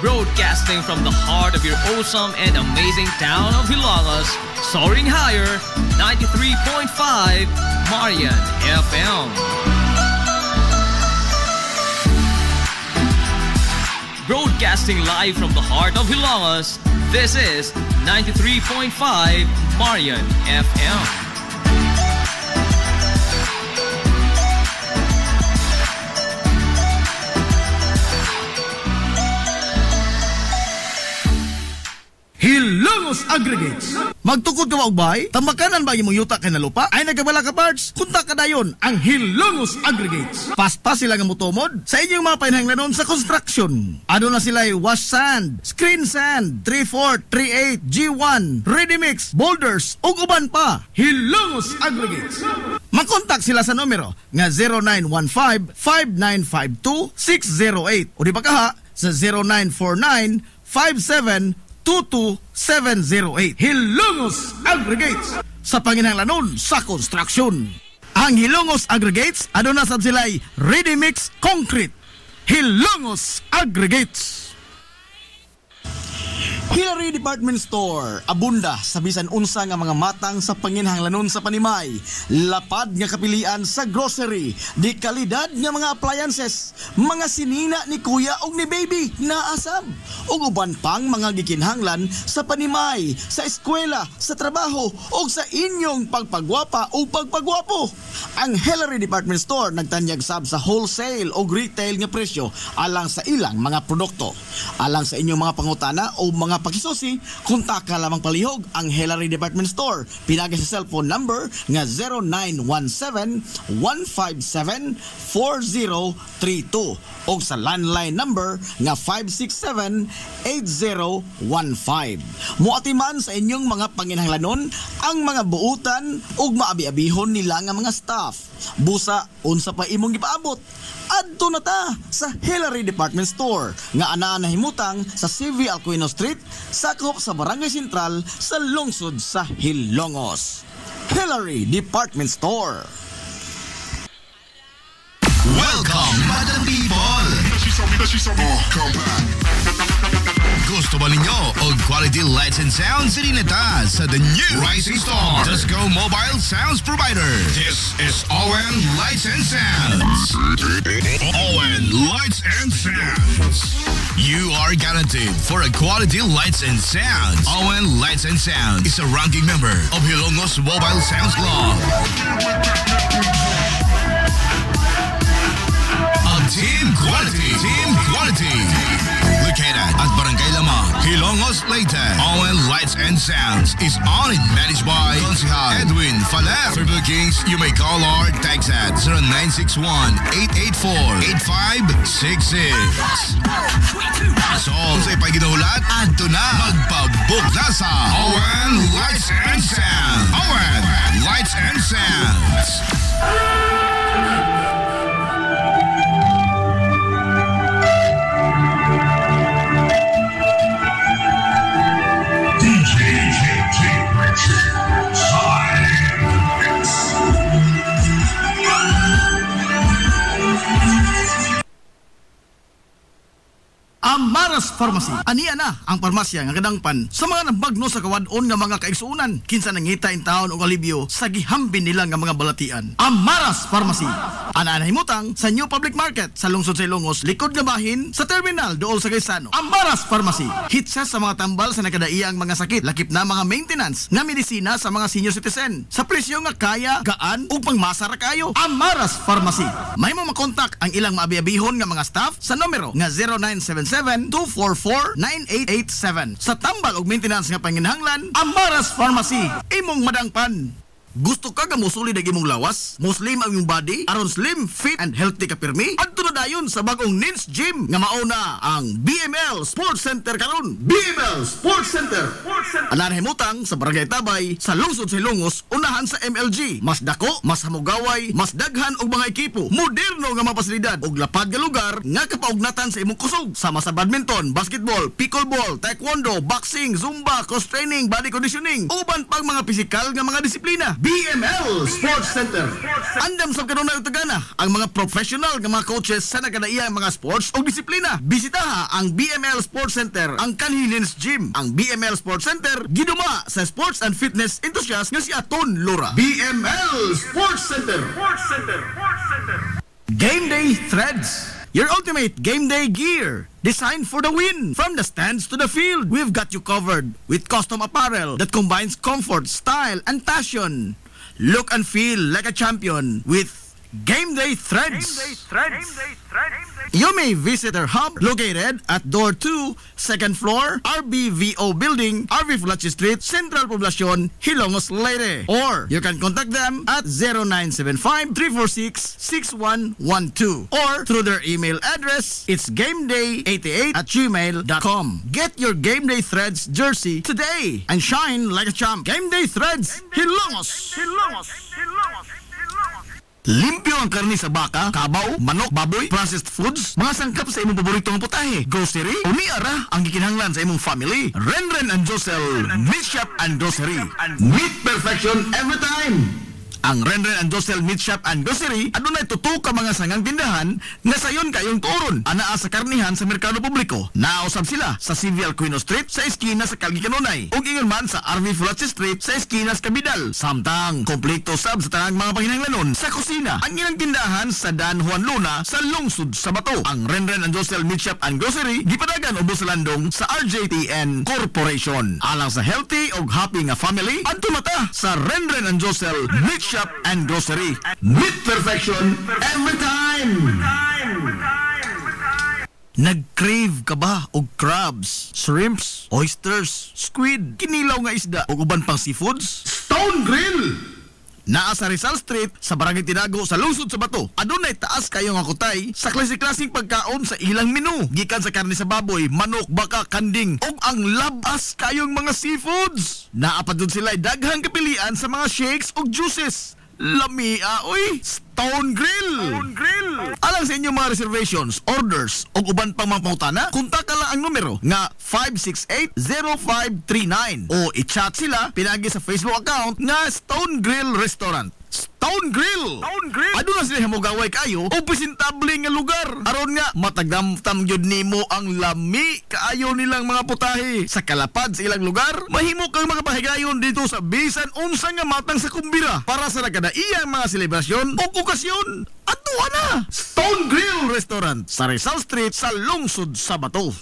Broadcasting from the heart of your awesome and amazing town of Hilagas, soaring higher, 93.5 Marian FM. Broadcasting live from the heart of Hilagas, this is 93.5 Marian FM. Hilongos Aggregates. Magtukod ka maubay? Tamakanan ba imong yuta kay na lupa? Ay nagabala ka parts? Kunta ka dayon ang Hilongos Aggregates. Paspas sila nga mutumod sa inyong mga painahanglanon sa construction. Ano na sila wash sand, screen sand, 3/4, 3/8, G1, ready mix, boulders, ug uban pa. Hilongos Aggregates. Makontak sila sa numero nga 0915-5952-608 o di ba kaha sa 0949-5722-708. Hilongos Aggregates sa panginahanglanon sa construction. Ang Hilongos Aggregates aduna sab sila'y ready mix concrete. Hilongos Aggregates. Hillary Department Store, abunda sa bisan unsa nga mga matang sa panginahanglanon sa panimay, lapad nga kapilian sa grocery, di kalidad nga mga appliances, mga sinina ni kuya ug ni baby na asab, ug uban pang mga gikinhanglan sa panimay, sa eskwela, sa trabaho ug sa inyong pagpagwapa o pagpagwapo. Ang Hillary Department Store nagtanyag sab sa wholesale ug retail nga presyo alang sa ilang mga produkto. Alang sa inyong mga pangutana o mga pakisusi, kontak ka lamang palihog ang Hillary Department Store. Pinagi sa cellphone number nga 0917-157-4032 o sa landline number nga 567-8015. Muatiman sa inyong mga panginahanglanon ang mga buutan ug maabi-abihon nila nga mga staff. Busa unsa pa imong gipaabot? Adto na ta sa Hillary Department Store nga anaa nahimutang sa CV Alcuino Street, sakop sa Barangay Sentral sa lungsod sa Hilongos. Hillary Department Store. Welcome, Madam People! Gusto ba ninyo og quality lights and sounds? Sinita sa the new Rising Star Disco Mobile Sounds Provider. This is ON Lights and Sounds. ON Lights and Sounds. You are guaranteed for a quality lights and sounds. ON Lights and Sounds is a ranking member of Hilongos Mobile Sounds Club. Team quality. located at Barangay Lamang, Hilongos, Leyte. ON Lights and Sounds is owned and managed by Consihal Edwin Faler. For bookings, you may call or text at 0961-884-8566. So, sa ipaginahulat, adto na, magpabook na sa ON Lights and Sounds. ON Lights and Sounds. Amaras Pharmacy. Aniya na ang parmasya nga kadangpan sa mga nabagno sa kawadon nga mga kaigsuunan kinsa nangita in taon og alibyo sa gihambin nila nga mga balatian. Amaras Pharmacy. Ana himutang sa New Public Market sa lungsod sa Ilongos, likod nga bahin sa terminal dool sa Gaisano. Amaras Pharmacy. Hitsa sa mga tambal sa nakadaiyang mga sakit, lakip na mga maintenance nga medisina sa mga senior citizen sa presyo nga kaya, gaan ug pangmasa ra kayo. Amaras Pharmacy. May mo makontak ang ilang maabi-abihon nga mga staff sa numero nga 0977-244-9887. Sa tambal og maintenance nga panginahanglan, Amaras Pharmacy. Imong madangpan. Gusto ka musulid ang imong lawas? Muslim ang imong body? Aron slim, fit, and healthy ka pirmi? Adto na dayon sa bagong Nins Gym nga mauna ang BML Sports Center karon. BML Sports Center. Ana himutang sa Barangay Tabay sa lungsod sa Hilongos, unahan sa MLG. Mas dako, mas hamugaway, mas daghan og mga ekipo. Moderno nga mga pasilidad og lapad nga lugar nga kapaugnatan sa imong kusog. Sama sa badminton, basketball, pickleball, taekwondo, boxing, zumba, cross training, body conditioning, uban pang mga pisikal nga mga disiplina. BML Sports Center. Andam sa kanunay utagana ang mga professional nga mga coaches sa nagkadaiyang mga sports o disiplina. Bisitaha ang BML Sports Center, ang Kanhilins Gym. Ang BML Sports Center giduma sa sports and fitness enthusiast nga si Aton Lora. BML Sports Center. Game Day Threads. Your ultimate game day gear, designed for the win. From the stands to the field, we've got you covered with custom apparel that combines comfort, style, and passion. Look and feel like a champion with Game Day Threads. You may visit our hub located at Door 2, 2nd floor, RBVO Building, RV Fulachi Street, Central Poblacion, Hilongos, Leyte. Or you can contact them at 0975-346-6112 or through their email address, it's gameday88@gmail.com. Get your Game Day Threads jersey today and shine like a champ. Game Day Threads, Hilongos. Limpyo ang karni sa baka, kabaw, manok, baboy, processed foods, mga sangkap sa imong paboritong putahe, grocery, umiara ang gikinahanglan sa imong family. Renren and Josel, Meat Shop and Grocery. Meat perfection every time. Ang Renren and Josel Meat Shop and Grocery adunay tutok ka mga sangang tindahan nga sayon kayong turon anaa sa karnihan sa merkado publiko. Nausab sila sa Civil Quino Street sa eskina sa Kalgi Kanunay ug ingon man sa RV Fulachi Street sa eskina sa Kabidal. Samtang kompleto sab sa tanang mga panginahanglanon sa kusina. Ang ilang tindahan sa Dan Juan Luna sa lungsod sa Bato. Ang Renren and Josel Meat Shop and Grocery gipadagan ubos sa landong sa RJTN Corporation. Alang sa healthy ug happy nga family, adto mata sa Renren and Josel Meat Shop and Grocery. Meat perfection every time. Nag-crave ka ba og crabs, shrimps, oysters, squid, kinilaw nga isda ug uban pang seafoods? Stone Grill! Naa sa Rizal Street sa Barangay Tinago sa lungsod sa Bato. Adunay taas kayo nga kutay sa klase-klaseng pagkaon sa ilang menu. Gikan sa karne sa baboy, manok, baka, kanding ug ang labas kayong mga seafoods. Naapad dun sila daghang kapilian sa mga shakes ug juices. Lamia, oy! Stone Grill! Alang sa inyong mga reservations, orders o uban pang mga pangutana, kontak lang ang numero nga 568-0539 o i-chat sila pinagi sa Facebook account nga Stone Grill Restaurant. Stone Grill! Aduna sila hamugaway kayo o presentable nga lugar. Aron nga matagdamtam gyud nimo ang lami kaayo nilang mga putahe. Sa kalapad sa ilang lugar, mahimo kang makapahigayon dito sa bisan unsa nga matang sa kumbira para sa nagkadaiyang mga selebrasyon o okasyon. Aduna na! Stone Grill Restaurant sa Rizal Street sa lungsod sa Bato.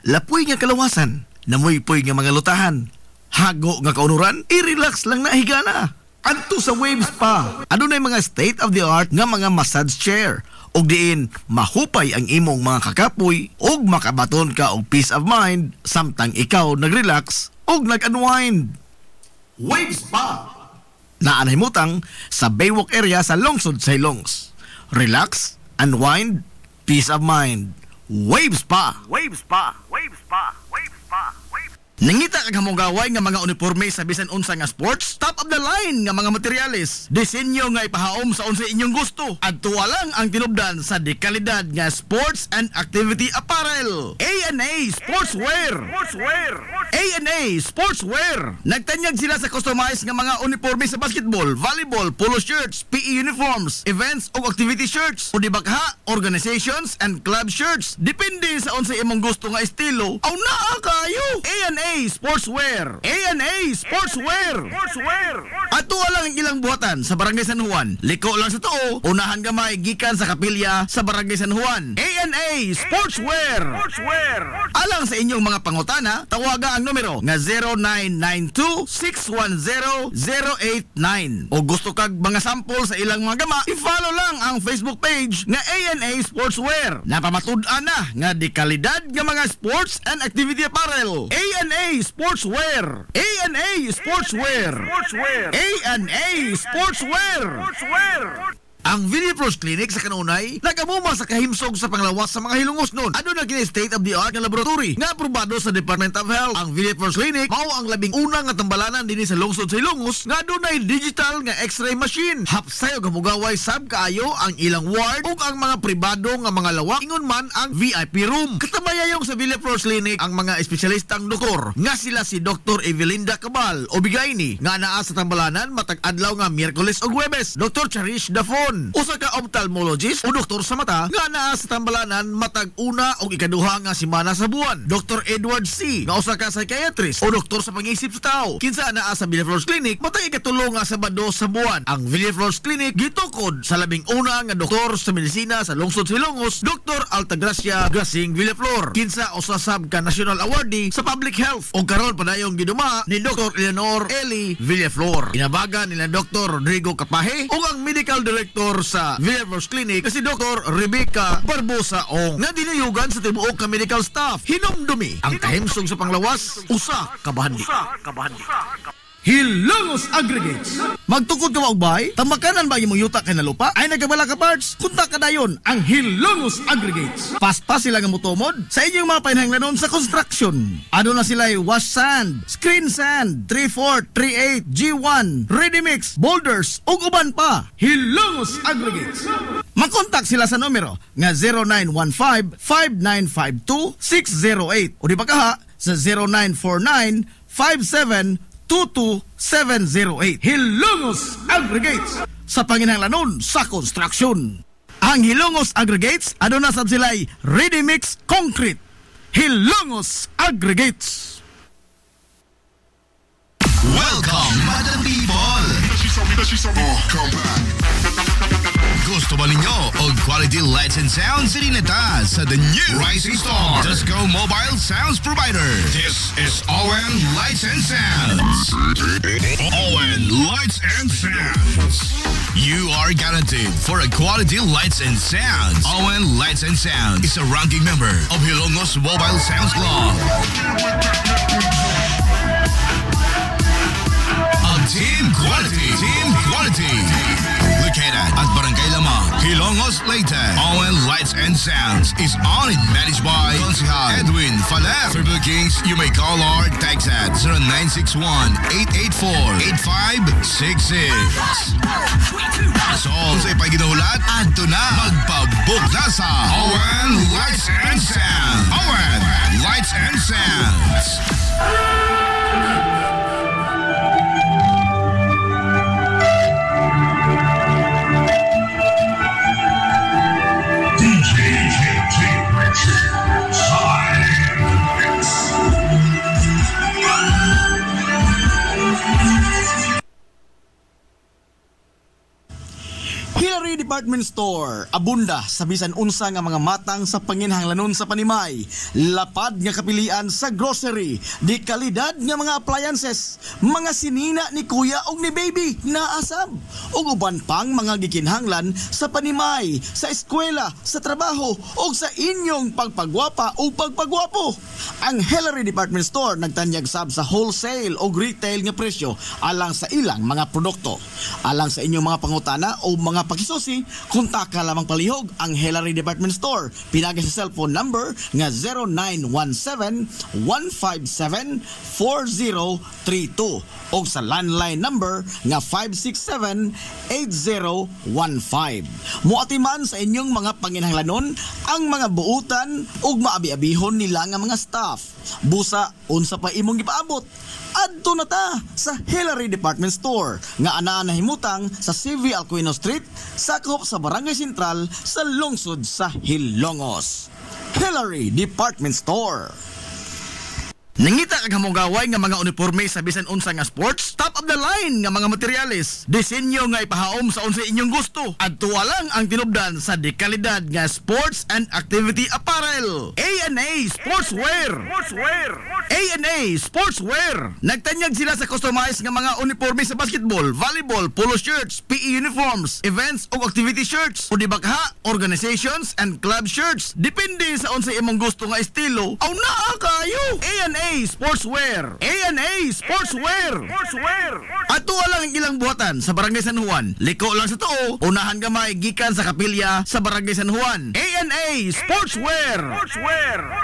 Lapoy nga kalawasan, namoy-poy nga mga lutahan, hago nga kaunuran, i-relax lang na higana. Adto sa Waves Spa, adunay mga state-of-the-art nga mga massage chair ug diin mahupay ang imong mga kakapoy ug makabaton ka og peace of mind samtang ikaw nagrelax ug nag-unwind. Wave Spa. Naanahimutang sa Baywalk area sa lungsod sa Hilongos. Relax, unwind, peace of mind. Wave Spa. Wave Spa. Wave Spa. Wave Spa. Wave Nangita kag hamugaway nga mga uniforme sa bisan unsa nga sports, top of the line nga mga materyales, disenyo nga ipahaom sa unsa inyong gusto. Adtuwa lang ang tinubdan sa dekalidad nga sports and activity apparel. A&A Sportswear. A&A Sportswear. Nagtanyag sila sa customized nga mga uniforme sa basketball, volleyball, polo shirts, PE uniforms, events ug activity shirts, o di bakha, organizations and club shirts. Depende sa unsa imong gusto nga estilo. Aw naa kayo. A&A Sportswear. A&A Sportswear. Ato lang ang ilang buhatan sa Barangay San Juan. Liko lang sa tuo, unahan gamay gikan sa kapilya sa Barangay San Juan. A&A Sportswear. Alang sa inyong mga pangutana, tawaga ang numero nga 0992-610-089. O gusto kag mga sample sa ilang mga gama, i-follow lang ang Facebook page nga A&A Sportswear. Napamatud-an na nga di kalidad nga mga sports and activity apparel. A&A Sportswear. A&A Sportswear. A&A Sportswear. Ang Villa Frost Clinic sa kanunay nagamuma sa kahimsog sa panglawas sa mga Hilongos nun. Ano na kini state of the art nga laboratory nga aprobado sa Department of Health. Ang Villa Frost Clinic mao ang labing una nga tambalanan dinhi sa lungsod sa Hilongos nga dunay digital nga X-ray machine. Hapsay og hamugaway sab kaayo ang ilang ward ug ang mga pribado nga mga lawak ingon man ang VIP room. Katabayayong sa Villa Frost Clinic ang mga espesyalistang doktor nga sila si Dr. Evelinda Cabal o Bigayni nga naa sa tambalanan matag adlaw nga Miyerkules ug Huwebes. Dr. Charish Dafon, usa ka ophthalmologist o doktor sa mata nga naa sa tambalanan matag una o ikaduha nga semana sa buwan. Dr. Edward C. nga usa ka psychiatrist o doktor sa pag-iisip sa tao. Kinsa naa sa Villaflores Clinic matag ikatulo nga Sabado sa buwan. Ang Villaflores Clinic gitukod sa labing una nga doktor sa medisina sa lungsod sa Hilongos, Dr. Altagracia Gasing Villaflor. Kinsa usa sab ka national awardee sa public health o karon padayong giduma ni Dr. Eleanor Eli Villaflor. Inabagan nila Dr. Rodrigo Capahe o ang medical director sa Villaflores Clinic kasi Dr. Rebecca Barbosa Ong nga dinayugan sa tibuok ka medical staff. Hinumdumi ang kahimsog sa panglawas, usa ka bahandi. Hilongos Aggregates. Magtukod ka maubay, tambakanan ba imong yuta kay na lupa? Ay nagabala ka parts, kunta ka dayon ang Hilongos Aggregates. paspas sila nga mutumod sa inyong mga painahanglanon sa construction. Ano na sila wash sand, screen sand, 3-4, 3-8, G1, ready mix, boulders, ug uban pa. Hilongos Aggregates. Makontak sila sa numero nga 0915-5952-608 o di ba kaha sa 0949-5722-708. Hilongos Aggregates. Sa panginahanglanon sa construction. Ang Hilongos Aggregates, ano na sab sila'y ready mix concrete. Hilongos Aggregates. Welcome, Madam People! Gusto ba ninyo og quality lights and sounds dineta sa the new Rising Star Disco Mobile Sounds Provider? This is ON Lights and Sounds. ON Lights and Sounds. You are guaranteed for a quality lights and sounds. ON Lights and Sounds is a ranking member of Hilongos Mobile Sounds Club. Team Quality. Located at Barangay Lamang, Hilongos, Leyte. ON Lights and Sounds is owned and managed by Consihal Edwin Faler. For bookings, you may call or text at 0961-884-8566. So, kung sa'y paginahulat, adto na. Magpabook na sa ON Lights and Sounds. ON Lights and Sounds. Hilary Hillary Department Store, abunda sa bisan unsa nga mga matang sa panginhanglanon sa panimay, lapad nga kapilian sa grocery, di kalidad nga mga appliances, mga sinina ni kuya og ni baby na asab, ug uban pang mga gikinhanglan sa panimay, sa eskwela, sa trabaho, ug sa inyong pagpagwapa o pagpagwapo. Ang Hillary Department Store nagtanyag sab sa wholesale o retail nga presyo alang sa ilang mga produkto. Alang sa inyong mga pangutana o mga pakisusi, kontak ka lamang palihog ang Hillary Department Store. Pinagi sa cellphone number nga 0917-157-4032 o sa landline number nga 567-8015. Muatiman sa inyong mga panginhanglanon ang mga buutan ug maabi-abihon nila nga mga staff. Busa unsa pa imong gipaabot, adto na ta sa Hillary Department Store nga anaa nahimutang sa CV Alcuino Street, sakop sa Barangay Sentral sa lungsod sa Hilongos. Hillary Department Store. Nangita kag hamugaway nga mga uniforme sa bisan unsa nga sports, top of the line nga mga materyales, disenyo nga ipahaom sa unsa inyong gusto. Adto lang ang tinubdan sa dekalidad nga sports and activity apparel. A&A Sportswear. A&A Sportswear. Nagtanyag sila sa customized nga mga uniforme sa basketball, volleyball, polo shirts, PE uniforms, events ug activity shirts, o di bakha, organizations and club shirts. Depende sa unsa imong gusto nga estilo. Aw naa kayo. A&A Sportswear. A&A Sportswear. Ato lang ang ilang buhatan sa Barangay San Juan. Liko lang sa tuo, unahan gamay gikan sa kapilya sa Barangay San Juan. A&A Sportswear.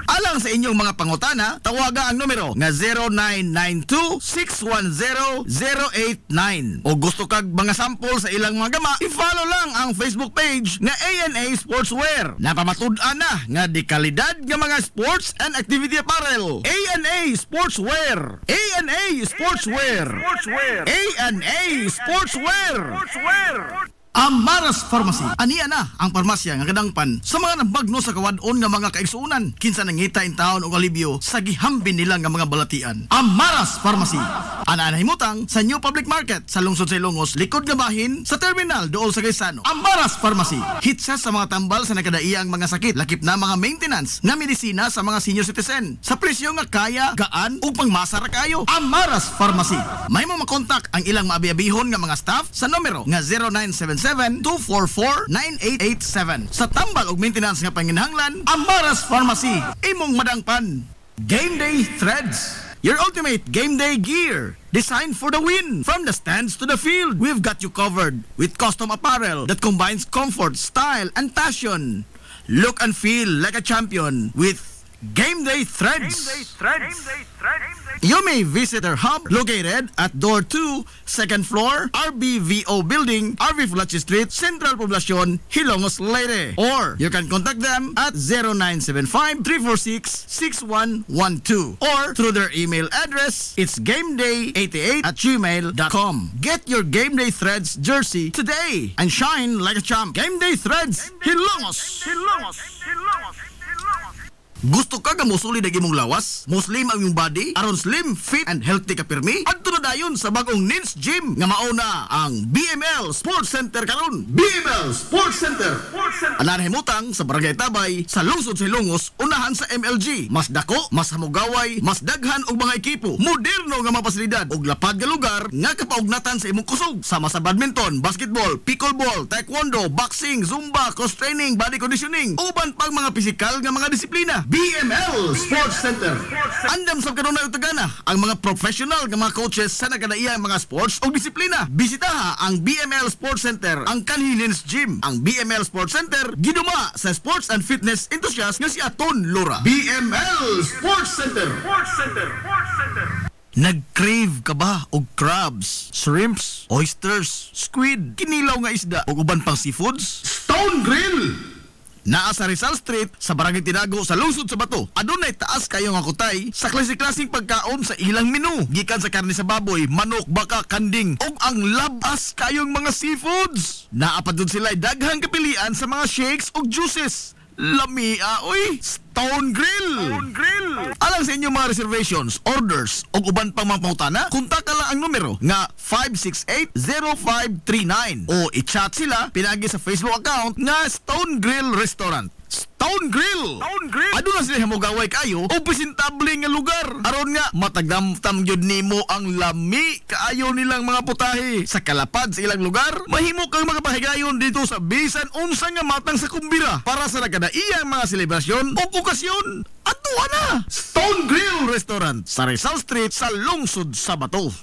Alang sa inyong mga pangutana, tawaga ang numero nga 0992-610-089. O gusto kag mga sample sa ilang mga gama, i-follow lang ang Facebook page nga A&A Sportswear. Napamatud-an na nga di kalidad nga mga sports and activity apparel. A&A Sportswear. A&A Sportswear. A&A Sportswear. Amaras Pharmacy. Aniya na ang parmasya nga kadangpan sa mga nabagno sa kawadon nga mga kaigsuunan. Kinsa nangita in taon og alibyo sa gihambin nila nga mga balatian. Amaras Pharmacy. Ana nahimutang sa New Public Market sa lungsod sa Ilongos, likod nga bahin sa terminal dool sa Gaisano. Amaras Pharmacy. Hitsa sa mga tambal sa nakadaiyang mga sakit, lakip na mga maintenance nga medisina sa mga senior citizen. Sa presyo nga kaya, gaan ug pangmasa ra kayo. Amaras Pharmacy. May mo makontak ang ilang maabi-abihon nga mga staff sa numero nga 0977-244-9887. Sa tambal ug maintenance nga panginhanglan, Amaras Pharmacy. Imong madangpan. Game Day Threads. Your ultimate game day gear. Designed for the win. From the stands to the field, we've got you covered with custom apparel that combines comfort, style, and passion. Look and feel like a champion with Game Day Threads. You may visit our hub located at Door 2, 2nd floor, RBVO Building, RV Flache Street, Central Poblacion, Hilongos, Leyte. Or you can contact them at 0975-346-6112 or through their email address, it's gameday88@gmail.com. Get your Game Day Threads jersey today and shine like a champ. Game Day Threads, Hilongos. Gusto ka musuli na imong lawas? Muslim ang imong body? Aron slim, fit, and healthy ka pirmi? Adto na dayon sa bagong Nins Gym nga mauna ang BML Sports Center karon. BML Sports Center. Ana himutang sa Barangay Tabay sa lungsod sa Hilongos, unahan sa MLG. Mas dako, mas hamugaway, mas daghan og mga ekipo. Moderno nga mga pasilidad ug lapad nga lugar nga kapaugnatan sa imong kusog. Sama sa badminton, basketball, pickleball, taekwondo, boxing, zumba, cross training, body conditioning, uban pang mga pisikal nga mga disiplina. BML Sports Center. Andam sa kanunay utagana ang mga professional nga mga coaches sa nagkadaiyang mga sports o disiplina. Bisitaha ang BML Sports Center, ang Kanhilins Gym. Ang BML Sports Center giduma sa sports and fitness enthusiast nga si Aton Lora. BML Sports Center. Nag-crave ka ba og crabs, shrimps, oysters, squid, kinilaw nga isda o uban pang seafoods? Stone Grill! Naa sa Rizal Street, sa Barangay Tinago, sa lungsod sa Bato. Adunay taas kayo nga kutay sa klase-klaseng pagkaon sa ilang menu. Gikan sa karne sa baboy, manok, baka, kanding, ug ang labas kayong mga seafoods. Naa pa dun sila daghang kapilian sa mga shakes ug juices. Lamia, oy! Stone Grill. Alang sa inyong mga reservations, orders o uban pang mga pangutana, kontak lang ang numero nga 568-0539 o i-chat sila pinagi sa Facebook account nga Stone Grill Restaurant. Stone Grill. Aduna sila hamugaway kayo o presentable nga lugar. Aron nga matagdamtam gyud nimo ang lami kaayo nilang mga putahe. Sa kalapad sa ilang lugar, mahimo kang makapahigayon dito sa bisan unsa nga matang sa kumbira para sa nagkadaiyang mga selebrasyon o okasyon. Atuwa na! Stone Grill Restaurant sa Rizal Street sa lungsod sa Bato.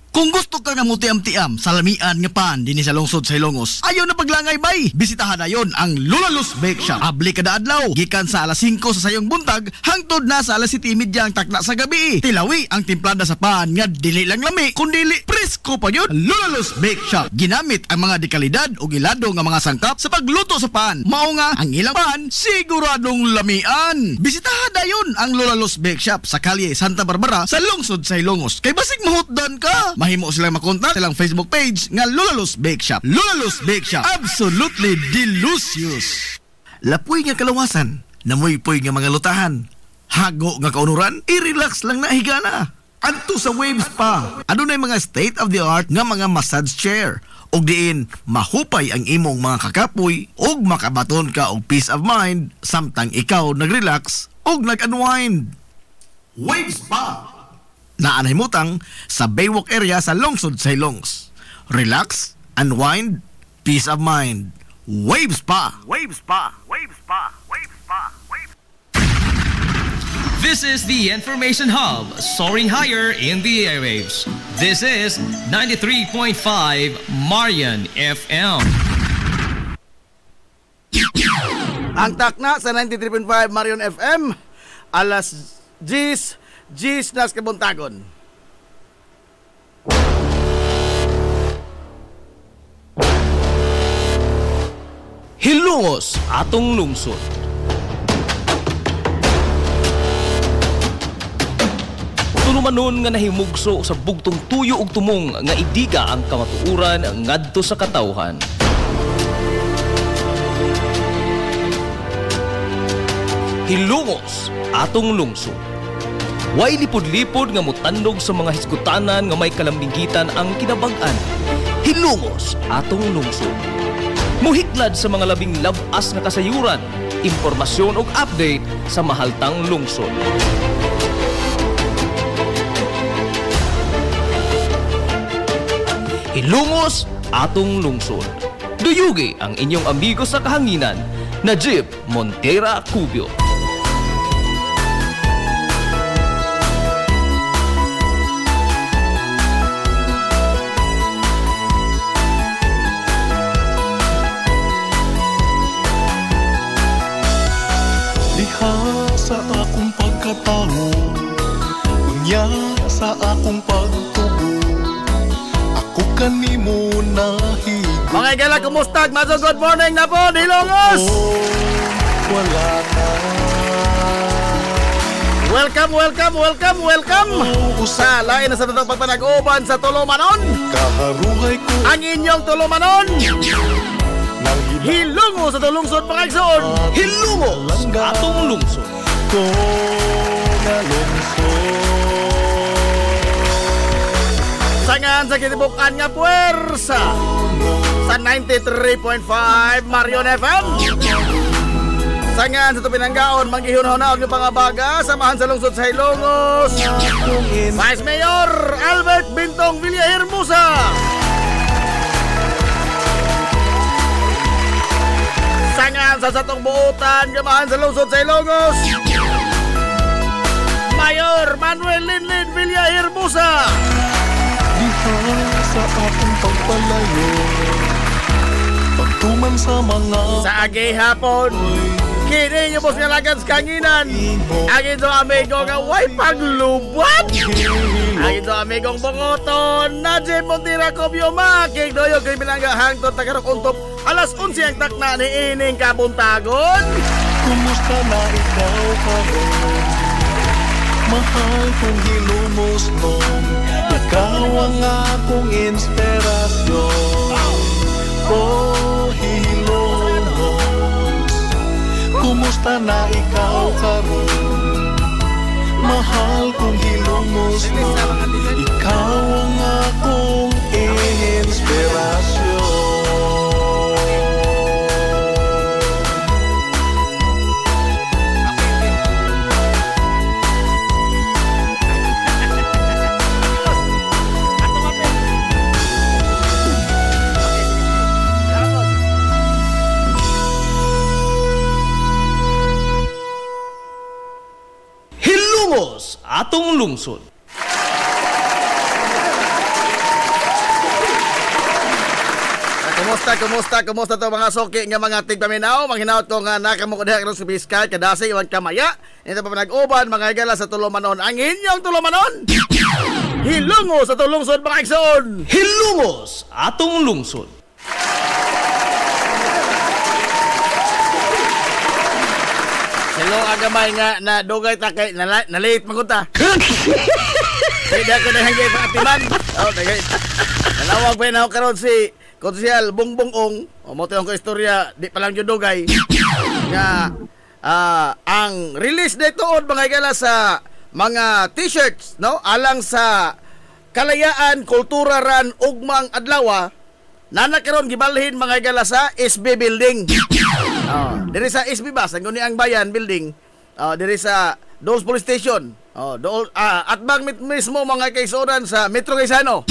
Kung gusto ka nga mutiam-tiam sa lamian nga pan dinhi sa lungsod sa Ilongos, ayaw na paglangay bay. Bisitahan na yon ang Lulalos Bake Shop. Abli kada adlaw, gikan sa alas 5 sa sayong buntag hangtod na sa alas 7:30 ang takna sa gabi. Tilawi ang timplada sa pan nga dili lang lami, kundi presko pa yun. Lulalos Bake Shop ginamit ang mga dekalidad o gilado nga mga sangkap sa pagluto sa pan. Mao nga ang ilang pan siguradong lamian. Bisitahan na yon ang Lulalos Bake Shop sa kalye Santa Barbara sa lungsod sa Ilongos. Kay basig mahutdan ka, mahimo silang makontak silang Facebook page nga Lulalos Bake Shop. Lulalos Bake Shop, absolutely delicious. Lapoy nga kalawasan, namoy-poy nga mga lutahan, hago nga kaunuran, i-relax lang na higana. Adto sa Waves Spa, adunay mga state-of-the-art nga mga massage chair. Og diin, mahupay ang imong mga kakapoy og makabaton ka og peace of mind samtang ikaw nag-relax og nag-unwind. Waves Spa naanhimutang sa Baywalk area sa lungsod sa Ilongos. Relax, unwind, peace of mind. Wave Spa. This is the Information Hub, soaring higher in the airwaves. This is 93.5 Marian FM. Ang takna sa 93.5 Marion FM, alas 10 nas kabuntagon. Hilongos atong lungsod. Tulumanon nga nahimugso sa bugtong tuyo ug tumong nga idiga ang kamatuuran ngadto sa katawhan. Hilongos atong lungsod. Way lipod-lipod nga mutandog sa mga hisgutanan nga may kalambinggitan ang kinabag-an. Hilongos atong lungsod. Muhiklad sa mga labing labas nga kasayuran, impormasyon ug update sa mahaltang lungsod. Hilongos atong lungsod. Duyugi ang inyong amigo sa kahanginan, Najib Montera Cubio. Sa akong pagkatao, unya sa akong pagtubo, ako kanimo nahigo. Mga igala, kumusta? Maso good morning na po, Hilongos! Wala na. Welcome! Sa lain na sa tatang pagpanag-uban sa Tulumanon, Kaharuhay ko ang inyong Tulumanon, nang Hilongos sa tulungsod pangagsoon. Hilongos atong lungsod. ko na lungsod. Sangan sa kitibukan nga puwersa sa 93.5 Marion FM. Sangan sa tupinanggaon manggihunahon ng pangabaga samahan sa lungsod sa Hilongos, Vice Mayor Albert Bintong Villahermosa. Sangan sa satong buutan gamahan sa lungsod sa Hilongos, Mayor Manuel Linlin Villahermosa. Diha sa akong pagpalayo, pagtuman sa mga Sa agihapon, kini niyo po sinalagan sa kanginan. Ang ito amigo nga way paglubot. Ang ito amigong bungoton na Jim Montera Cubio making doyo kay binangga hangtod tagarok untop alas 11 ang takna ni ining kabuntagon. kumusta na ikaw karon? Mahal kong Hilongos nun, ikaw ang akong inspirasyon. Oh, Hilongos, kumusta kumusta na ikaw karon? Mahal kong hilumos mo, ikaw ang akong inspirasyon. Hilumos atong lungsod. Kumusta to mga soki nga mga tigpaminaw? Manghinaot ko nga nakamo ko diha karon sa Biskay kadasi iwan kamaya. Ito pa nag-uban mga igala sa Tulumanon. Ang inyong Tulumanon. Hilungos atong lungsod mga igsoon. Hilumos atong lungsod. Hello agamay nga na dugay ta kay na-late magunta. Kaya ko na hanggang paatiman. Oh, tagay. Nalawag pa na ako karon si Konsyal Bongbong Ong. O mo tayong ko istorya di pa lang yung dugay. Nga ang release dito mga igala sa mga t-shirts, no? Alang sa Kalayaan Kultura Ran Ugmang Adlaw. Nana karon gibalhin mga igala sa SB Building. Diri sa SB ba? Sa ang bayan building. Diri sa Dols Police Station. At bang mismo mga kaisoran sa Metro Quezano.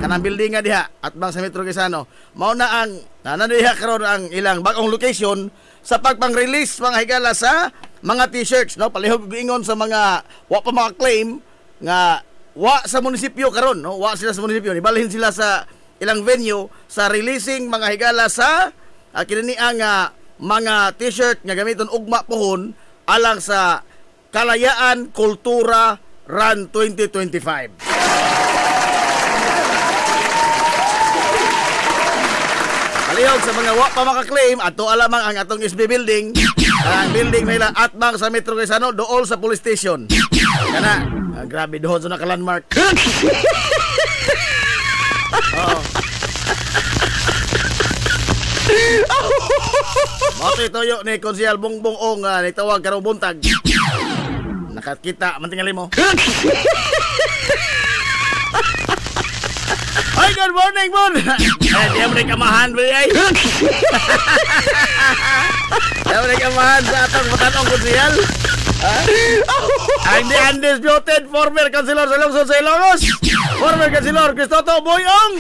Kanang building nga diha. At bang sa Metro Quezano. Mao na ang nandiha karon ang ilang bagong location sa pagpang-release mga higala sa mga t-shirts, no? Palihog ingon sa mga wa pa mga claim nga wa sa munisipyo karon, no? Wa sila sa munisipyo. Ibalhin sila sa ilang venue sa releasing mga higala sa kinini ang mga t-shirt nga gamiton ugma pohon alang sa Kalayaan Kultura Run 2025. Palihog sa mga wa pa maka-claim ato alamang ang atong SB building. Ang building nila atbang sa Metro Quezano dool sa police station. Kana, grabe doon sa naka-landmark. Moto itoyo ni Konsyal Bongbong Ong nitawag karong buntag. Nakakita man tingali mo. Ay, good morning, Bon. Di mo kamahan ba ay? Di mo kamahan sa atong matanong Konsyal. Ang the undisputed former Councilor sa Lungsod sa Ilongos, former Councilor Cristoto Boyong.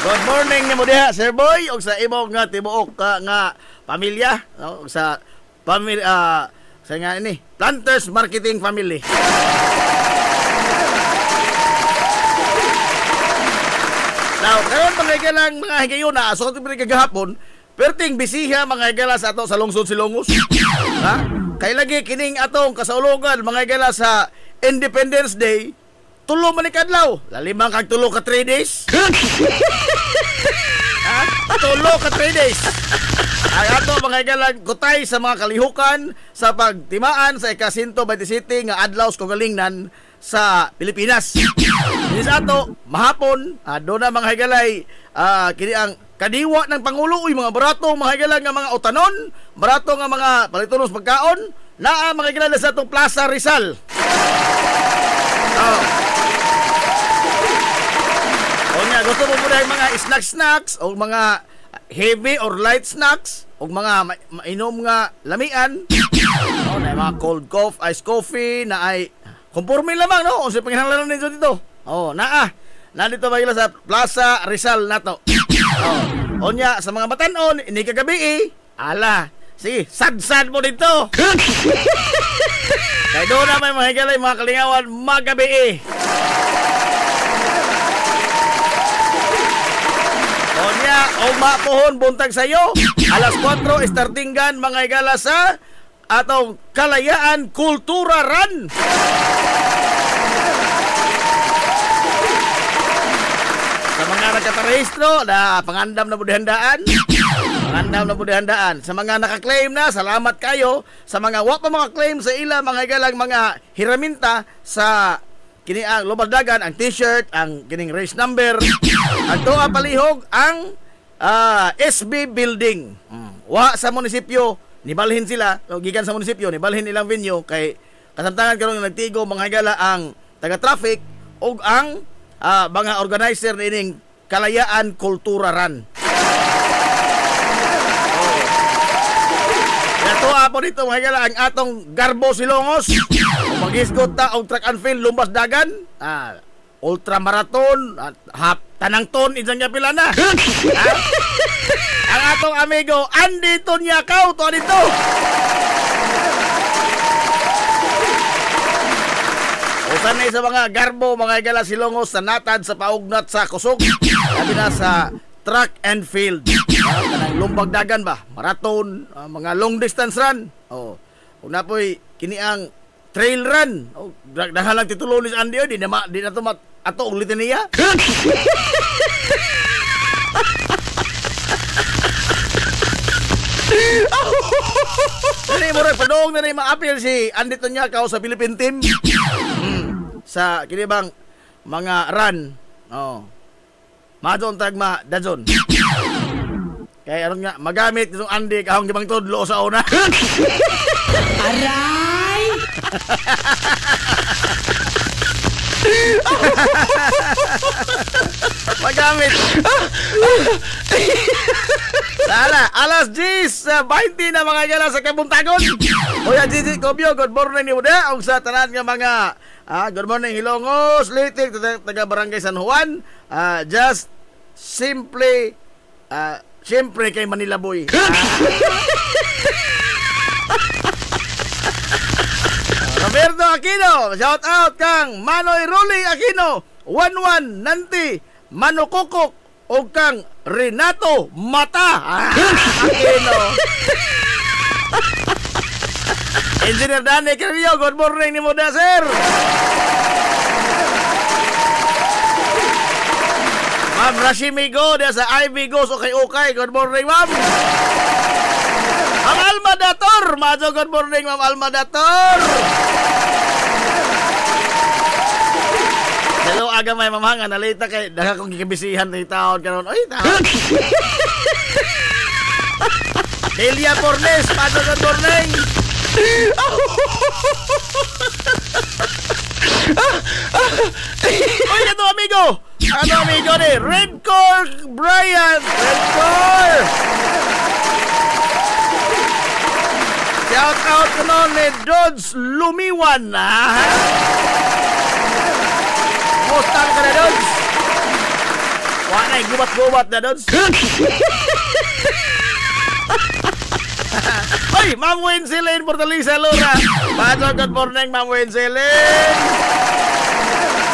Good morning ni mo diha, Sir Boy, og sa imong nga tibuok nga pamilya, no? Sa pamilya sa nga ini, Planters Marketing Family. Now, karon mga mga higayuna, so kung kagahapon, perting bisiha mga higala sa ato sa lungsod Silongos. Ha? Kay lagi kining atong kasaulugan mga higala sa Independence Day. Tulo man ni kadlaw. Lalimang kag tulo ka 3 days. Tulo ka 3 days. Ay ato mga igalang gutay sa mga kalihukan sa pagtimaan sa ika-127 nga adlaw sa kagalingnan sa Pilipinas. Dinis ato mahapon do na mga higalay kini ang kadiwa ng pangulo uy mga barato mga higalang nga mga utanon, barato nga mga palitonos pagkaon naa mga higalang sa atong Plaza Rizal. Gusto mo muna yung mga snacks o mga heavy or light snacks o mga mainom nga lamian na mga cold coffee, iced coffee na ay kumpurmi lamang no kung sa panginahanglan nito dito nandito ba yun sa Plaza Rizal nato onya sa mga batanon ini kagabi ala sige sad mo dito kaya doon na may mga higalay mga kalingawan magabi Onya, ugma pohon buntag sayo. Alas 4 startingan mga igala sa atong Kalayaan Kultura Run. Sa mga nakatarehistro na pangandam na budihandaan. Sa mga naka-claim na, salamat kayo. Sa mga wa pa maka-claim sa ila mga igalang mga hiraminta sa kini ang lumadagan, ang t-shirt, ang kining race number. Ato palihog ang SB Building. Wa sa munisipyo, nibalhin sila, o gikan sa munisipyo, nibalhin ilang venue kay kasamtangan karon nagtigo mga higala ang taga-traffic ug ang mga organizer nining Kalayaan Kultura Run. Natuwa po dito mga higala ang atong Garbo Silongos. Mag-isgot ta og track and field lumbas dagan. Ultra marathon, tanang ton isang pila na. Ang atong amigo Andy Tonyakaw to dito. Usan na sa mga garbo, mga igala Silongos sa natad sa paugnat sa kusog. Sabi na sa track and field. Kanang lumbag dagan ba? Marathon, mga long distance run. Kung na po'y kini ang trail run. Dahalang titulo ni Andy, di na ito ato ulitin niya. Dali mo rin, padong na rin ma-appeal si Andy Tonyakaw sa Philippine team. Sa kinibang mga run. Madon tagma dazon. Kaya aron nga magamit itong Andy kahong gibang tudlo sa una. Aray! Magamit. Sala, alas 10, 20 na mga gala sa Kabuntagon. Kuya Gigi Kobyo, good morning ni Muda. Ang sa tanan nga mga good morning Hilongos, Litik, taga Barangay San Juan. Just simply siyempre kay Manila Boy. Roberto Aquino, shout out kang Manoy Ruli Aquino, 11 Nanti, Manukukok, o kang Renato Mata. Aquino. Engineer Danny Carrillo, good morning ni Muda, sir. Ma'am Rashimigo, dia sa Ivy Goes, okay, good morning, ma'am. Ma'am Alma Dator, majo good morning, Ma'am Alma Dator. Hello, aga may mamanga, nalita kay daga kong gikabisihan ni taon karon. Oy, taon. Delia Pornes, majo good morning. Oy, ito amigo. Ano amigo ni Redcore Brian, Redcore. Shout out ko noon ni Dodge Lumiwan. Mustang ka na, Dodge. Wanay, gubat-gubat na, Dodge. Ay, Ma'am Wenzelin Portalisa Lura. Pato, good morning, Ma'am Wenzelin.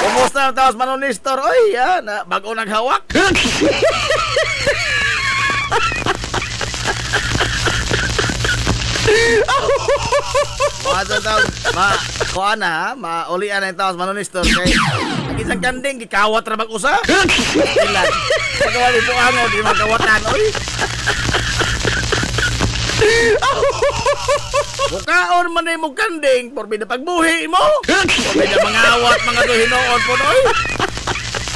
Kumusta ang taos Manonistor? Oy, yan, bago naghawak. Mga taos, kuan na, maulian ang taos Manonistor. Kay, ang isang kanding, gikawat rabag usa. Ilan, pagkawali po ang di magkawatan, oy. Bukaon man ay mo kanding, porbida pagbuhi mo. Porbida mangawat, mga duhinoon po, oy.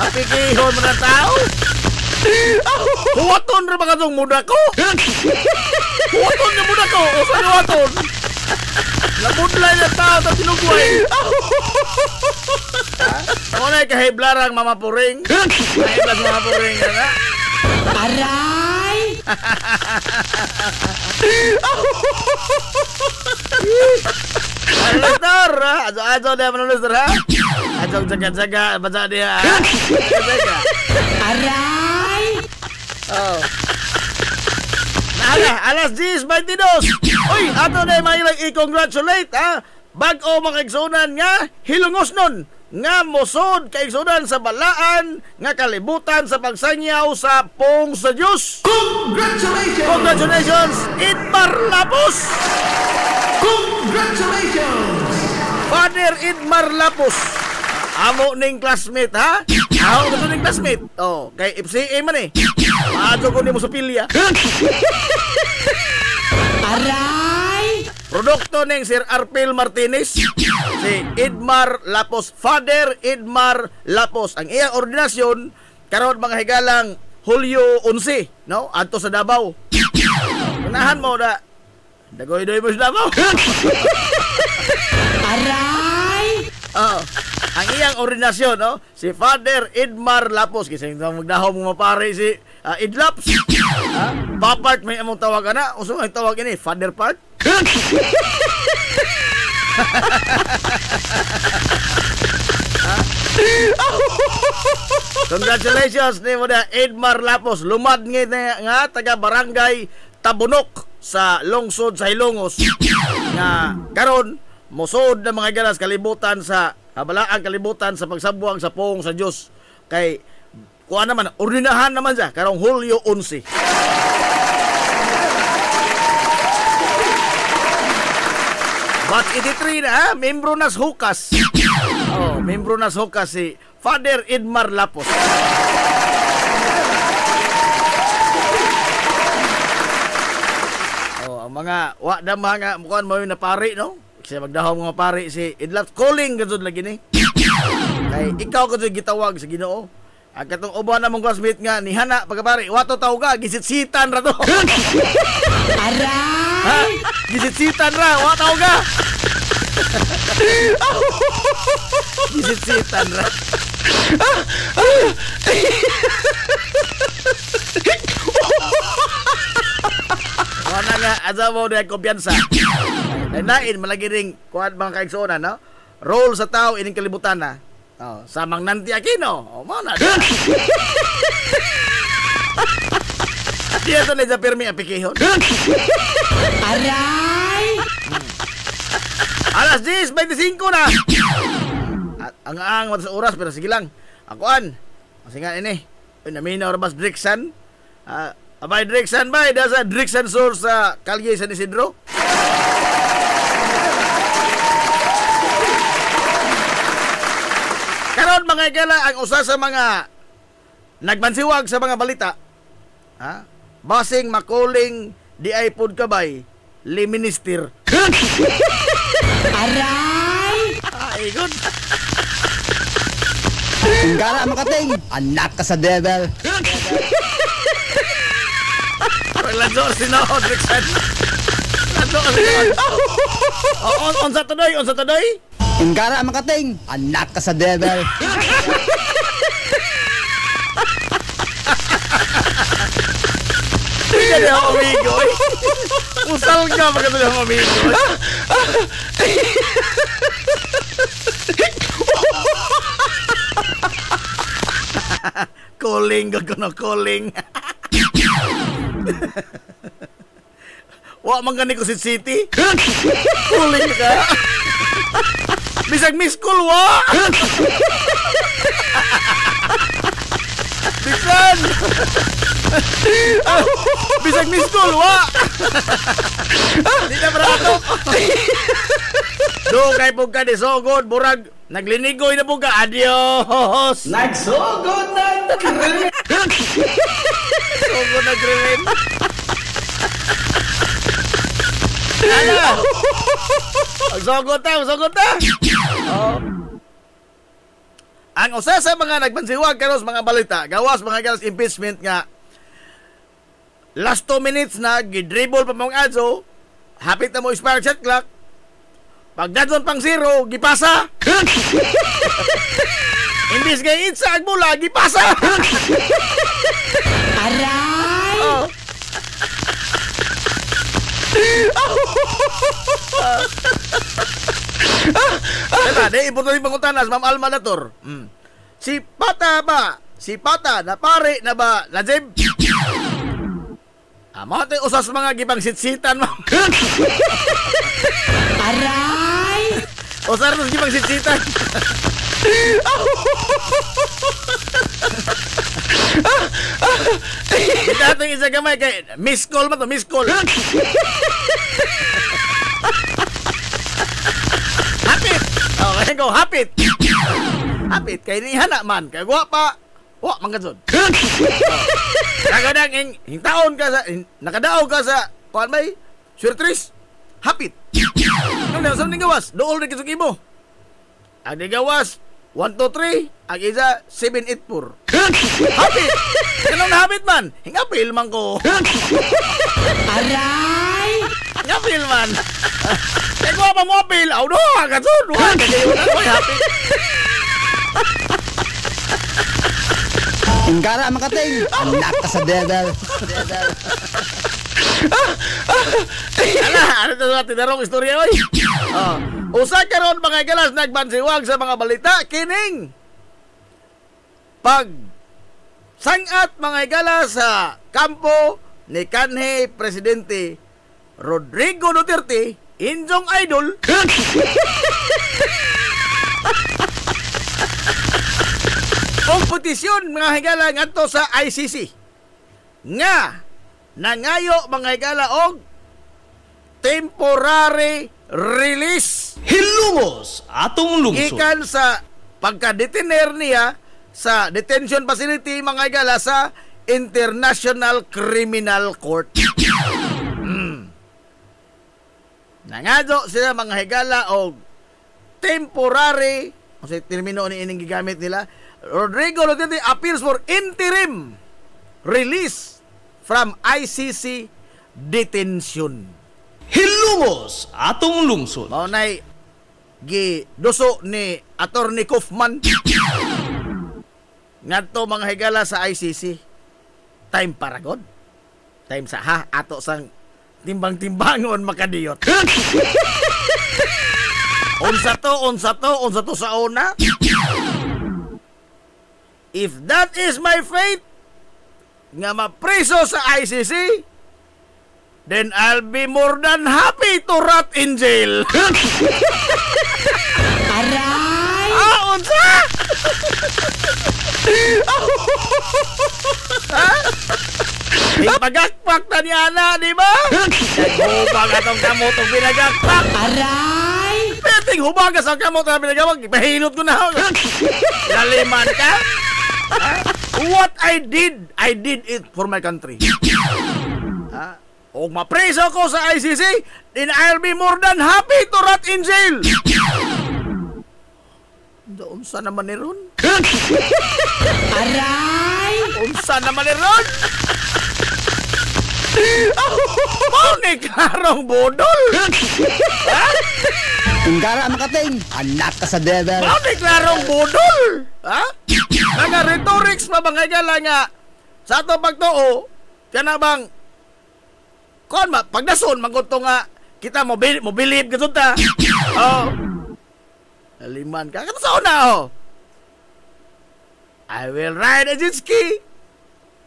Apikihon mo na tao. Huwaton rin mga itong muda ko. Huwaton na muda ko. O saan huwaton? Nabudlay na tao at tinugway. Ako na kahiblarang Mama Puring. Kahiblas Mama Puring ka na. Aray! Manustor, ha? Ajo-ajo na manustor, ha? Ajo jaga-jaga, baca dia, ha? Jaga-jaga. Aray! Oh. Nahala, alas 10:22. Uy, ato na mailang i-congratulate, ha? Bag-o makigsunan nga, hilungos nun. Nga mosod kaigsunan sa balaan nga kalibutan sa pagsangyaw sa Pong sa Diyos. Congratulations! Congratulations, Idmar Lapos! Congratulations! Father Idmar Lapos. Amo ning classmate, ha? Amo ko ning classmate. Oh, kay FCA man eh. Maadto ko ni mo sa pilya. Aray! Produkto ning Sir Arpil Martinez. Si Idmar Lapos, Father Idmar Lapos. Ang iyang ordinasyon karon mga higalang Hulyo 11, no? Adto sa Davao. Unahan mo na dagoy-doy mo sa Davao. Aray! Ang iyang ordinasyon, no? Si Father Edmar Lapos. Kasi magdahaw mo mapare si Idlaps. Papart may among tawag na. Uso ang tawag ini, Father Part. Congratulations ni mo na Edmar Lapos. Lumad nga taga barangay Tabunok sa lungsod sa Hilongos. Nga karon mosod na mga ganas kalibutan sa kabalaang kalibutan sa pagsabuang sa poong sa Dios. Kay kuha naman ordinahan naman siya karong Hulyo 11. But 83 na, membro nas hukas. Membro nas hukas si Father Edmar Lapos. Ang mga wala mga mukhang mo na pari, no? Kasi magdahaw mga pari si Idlaps. Calling gano'n lagi ni. Kay ikaw gano'n gitawag sa Ginoo. Ang katong uban na mong classmate nga ni Hana pagkapari, wato tao ka, gisit-sitan ra to. Aray! Gisit-sitan ra, wato tao ka. Gisit-sitan ra. Wala nga, asa mo na kumpiyansa. Nain, malagi ring kuhan mga kaigsuonan, no? Roll sa tao, ining kalibutan na. Samang Nanti Aquino. Mana dia? Dia to na sa permi apikihon. Aray! Alas 10:25 na. Ang sa oras pero sige lang. Akuan. Kasi nga ini. Namina oras Drixan. Abay Drixan bay da sa Drixan Source sa Kalye San Isidro. Karon mga igala ang usa sa mga nagbansiwag sa mga balita. Basing makuling di ay pod kabay li minister. Aray! Ay good. Gara makating, anak ka sa devil. Lanzo sino Drixan. Lanzo sino. On sa today. Gara makating, anak ka sa devil. Hindi na ako amigo. Usal ka pagkata na ako amigo. Calling ko na calling. Wa man gani ko City. Calling ka. Bisag miss call wa. Bisan. Bisag miss call wa. Di na barato. Do kay pugka di sogod burag naglinigoy na pugka. Adios. Nagsugod na nagririn. Sogod nagririn. Ano? Sogod ta. Ang usa sa mga nagbansiwag karon mga balita, gawas mga galas impeachment nga last 2 minutes na gidribble pa mong adso, hapit na mo expired shot clock. Pag dadon pang 0, gipasa. Imbis kay itsa ag bola, gipasa. Aray! Diba, di importante pangutanas, Ma'am Alma Lator. Si Pata na pare na ba Najib? Mga tayo usas mga gibang sitsitan, ma'am. Aray! Usas na gibang sitsitan. Kita ito yung isa gamay kay miss call man to, miss call. Hapit! Okay ko, hapit! Hapit, kay ni Hana man, kay guwapa. Wa, manggadsod. Nagadang hingtaon ka sa, nakadaaw ka sa, kuhan may, surtris, hapit. Nung na, saan gawas? Dool rin kisong ibo. Ang gawas, 1, 2, 3, ang isa, 7, 8, 4. Hapit! Kanong nahabit man? Hingapil man ko. Aray! Hingapil man. Kaya ko pa mo apil. Aw no, kasun. Kaya ko happy. Ingara makating, anak ka sa devil. Ala, ano ito sa tinarong istorya, oy? Usa karon mga galas nagbansiwag sa mga balita, kining pag sangat mga galas sa kampo ni kanhi Presidente Rodrigo Duterte, injong idol. Kompetisyon mga higala ngadto sa ICC nga nangayo mga higala og temporary release Hilungos atong lungsod. gikan sa pagka-detener niya sa detention facility mga higala sa International Criminal Court. Nangadto sila mga higala og temporary, kasi termino ni ining gigamit nila, Rodrigo Duterte appeals for interim release from ICC detention. Hilungos atong lungsod. Maunay giduso ni Attorney Kaufman ngadto mga higala sa ICC. Time para god. Time sa ha ato sang timbang-timbangon makadiyot. unsa to sa una. If that is my fate, nga mapreso sa ICC, then I'll be more than happy to rot in jail. Aray! Unsa? Ha? Pagakpak na niya na, di ba? Naghubag atong kamot ang binagakpak. Aray! Peting hubagas ang kamot ang binagakpak. Mahilot ko na. Laliman ka? What I did it for my country. O mapreso ko sa ICC, then I'll be more than happy to rot in jail. Unsa naman ni ron? Aray! Unsa naman ni ron? Mau ni karong bodol. Ingara makating, anak ka sa devil. Mau ni karong bodol. Ha? Mga rhetorics pa bang higala nga sa ato pagtuo, kana bang kon ma pagdason magudto nga kita mo believe gud ta. Oh. Aliman ka kato sa una oh. I will ride a jet ski.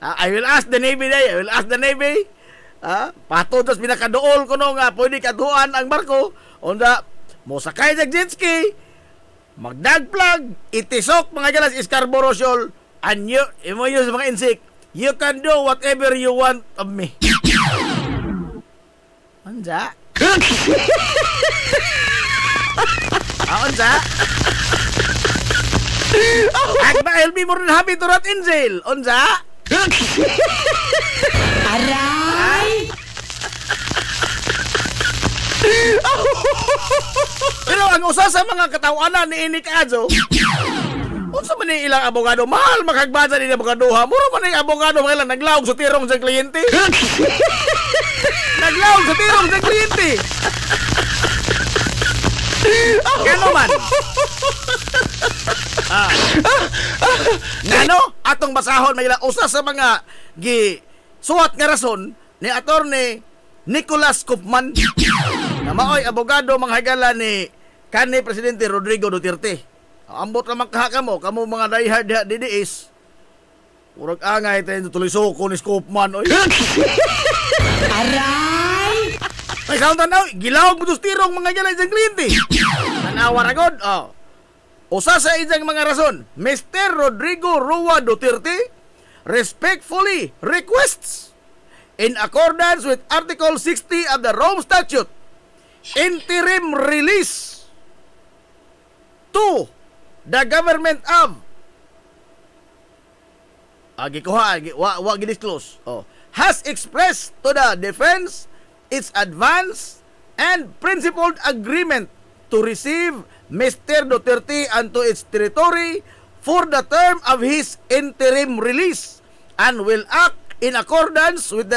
I will ask the Navy day. I will ask the Navy. Patutos pinakaduol ko no nga pwede kaduan ang barko. Onda mo sakay sa jet ski. Magdagplag, itisok mga galas Scarborough Shoal, and you, mo use mga insect, you can do whatever you want of me. Unsa? Unsa? I'll be more than happy to rot in jail. Unsa? Aray! Pero ang usa sa mga katawanan ni Ini Kaadso, unsa man ni ilang abogado, mahal makagbasa ni abogado ha. Muro man ni abogado mga ilang naglawog sa tirong sa kliyente. Naglawog sa tirong sa kliyente. Kano man? Ngano? Atong basahon may ilang usa sa mga suwat nga rason ni Attorney Nicolas Kaufman na maoy abogado mga higala ni kanhi Presidente Rodrigo Duterte. Ambot naman kamo mga diehard DDS. Urag angay tayo tuloy soko ni Kaufman oy. Aray! Ay saon tanaw, gilawog mo tirong mga higala isang kliyente. Tanawa ragod. Usa sa ijang mga rason, Mr. Rodrigo Roa Duterte respectfully requests, in accordance with Article 60 of the Rome Statute, interim release to the government of has expressed to the defense its advance and principled agreement to receive Mr. Duterte unto its territory for the term of his interim release and will act in accordance with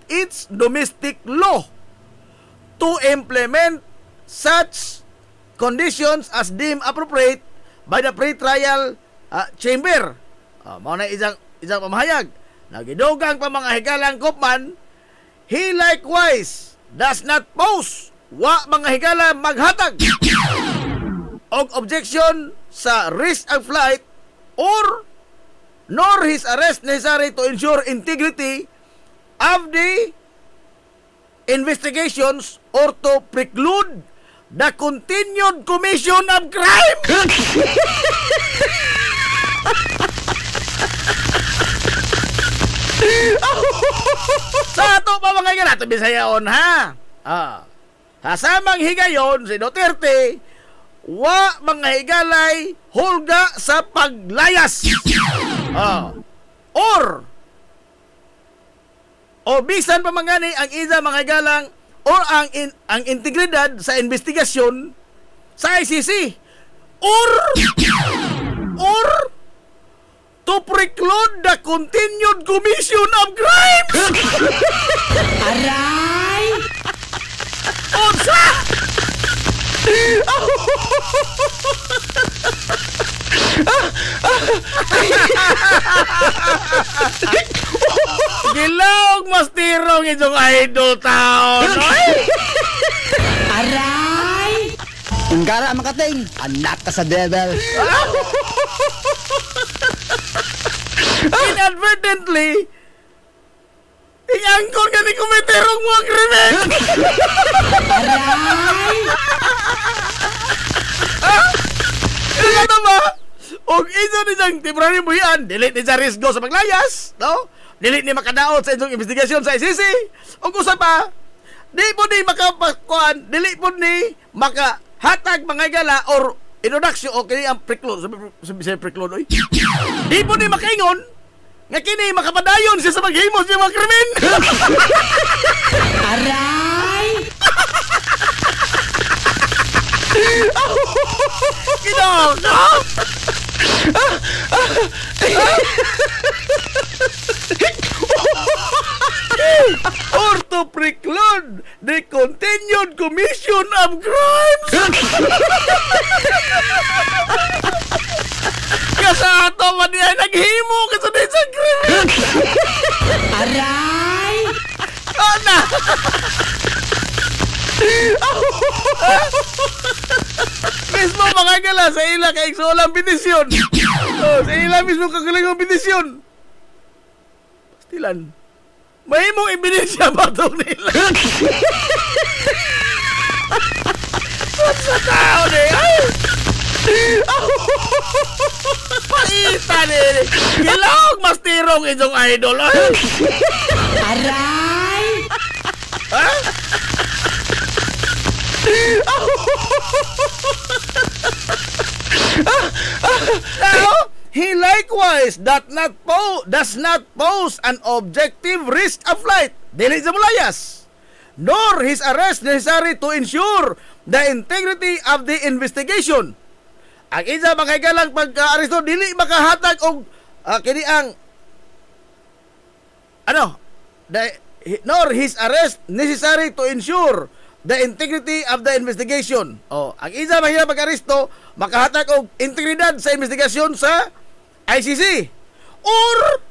its domestic law to implement such conditions as deemed appropriate by the pre-trial chamber. Mao na isang pamahayag. Nagidugang pa mga higalang Koopman, he likewise does not pose wa mga higala maghatag og objection sa risk of flight or nor his arrest necessary to ensure integrity of the investigations or to preclude the continued commission of crime. Sa ato pa mga higala, ito Bisayaon ha. Kasamang higayon si Duterte, wa mga higalay hulga sa paglayas. Or bisan pa mangani ang isa mga higalang or ang integridad sa investigasyon sa ICC or to preclude the continued commission of crimes. Aray! Unsa? Gilawag mas tirong itong idol taon. Aray! Enggara makating, anak ka sa devil. Inadvertently, iangkol ka ni kumiterong mga krimen. Aray! Ano ba? Og iso ni siyang temporary buhian, dili ni sa risgo sa paglayas, no? Dili ni makadaot sa inyong investigasyon sa ICC. Og usa pa, di po ni makapakuan, dili po ni makahatag mga gala or introduction o kini ang preclude, sabi preclude oy. Di po ni makaingon nga kini makapadayon siya sa maghimo sa mga krimen. Aray! Kinaka! Or to preclude the continued commission of crimes. Kasa ato man niya naghimo kasi din sa krimen. Aray! Ana! Mismo mga gala sa ila kay solang petisyon. Sa ila mismo kagalang petisyon. Pastilan. Mahimong ebidensya ba ito nila? Sa tao na ay! Paita nila! Gilawag mas tirong itong idol ay! Aray! Ha? Now, he likewise does not pose an objective risk of flight, dili sa mulayas, nor his arrest necessary to ensure the integrity of the investigation. Ang isa mga higala pagka-aresto, dili makahatag og kini ang nor his arrest necessary to ensure the integrity of the investigation. Ang isa mahirap pag-aresto, makahatag og integridad sa investigasyon sa ICC. Or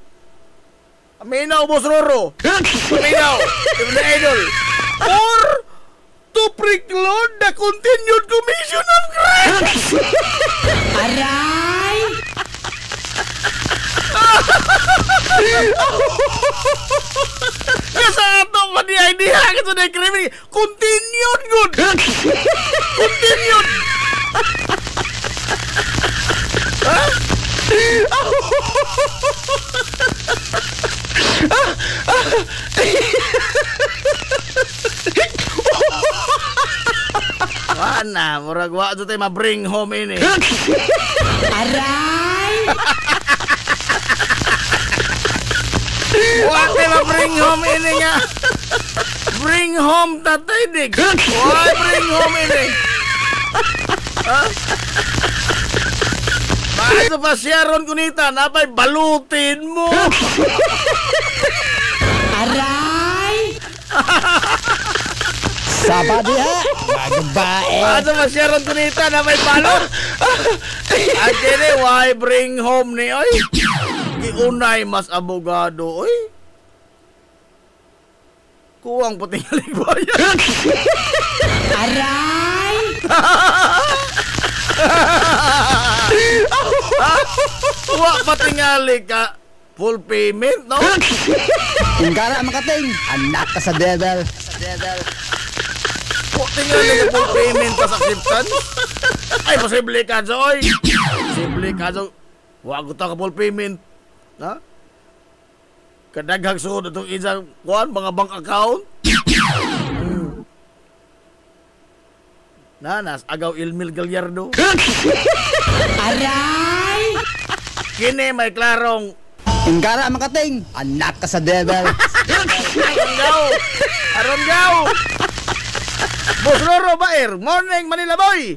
minaw Boss Roro. Minaw, the idol. Or to preclude the continued commission of crimes. Aray! Nga sa ato pa di idea ka na krimen. Continued good. Continued. Ha? Wala, murag wa ito tayo ma-bring home ini. Aray! Wa tayo ma-bring home ini nga. Bring home tatay dig. Why bring home ini? Ha? Asa pa siya ron kunita, napay balutin mo. Aray! Saba diha. Magbae. Asa pa siya ron kunita, napay balot. At kini, why bring home ni, oy? Giunay mas abogado, oy. Kuwang puting aligbayan. Aray! Wa patingali ka. Full payment, no? Ingara makating. Anak ka sa devil. Tingali ka full payment tas acceptance. Ay, posible ka, Joy. Posible ka, Joy. Wa ko ta ka full payment. Ha? Kadaghang suod itong isang kuan, mga bank account. Nas, agaw Ilmil Gallardo. Aray! Kini may klarong Ingara makating. Anak ka sa devil. Aron gaw. Boss Roro Baer, morning Manila boy.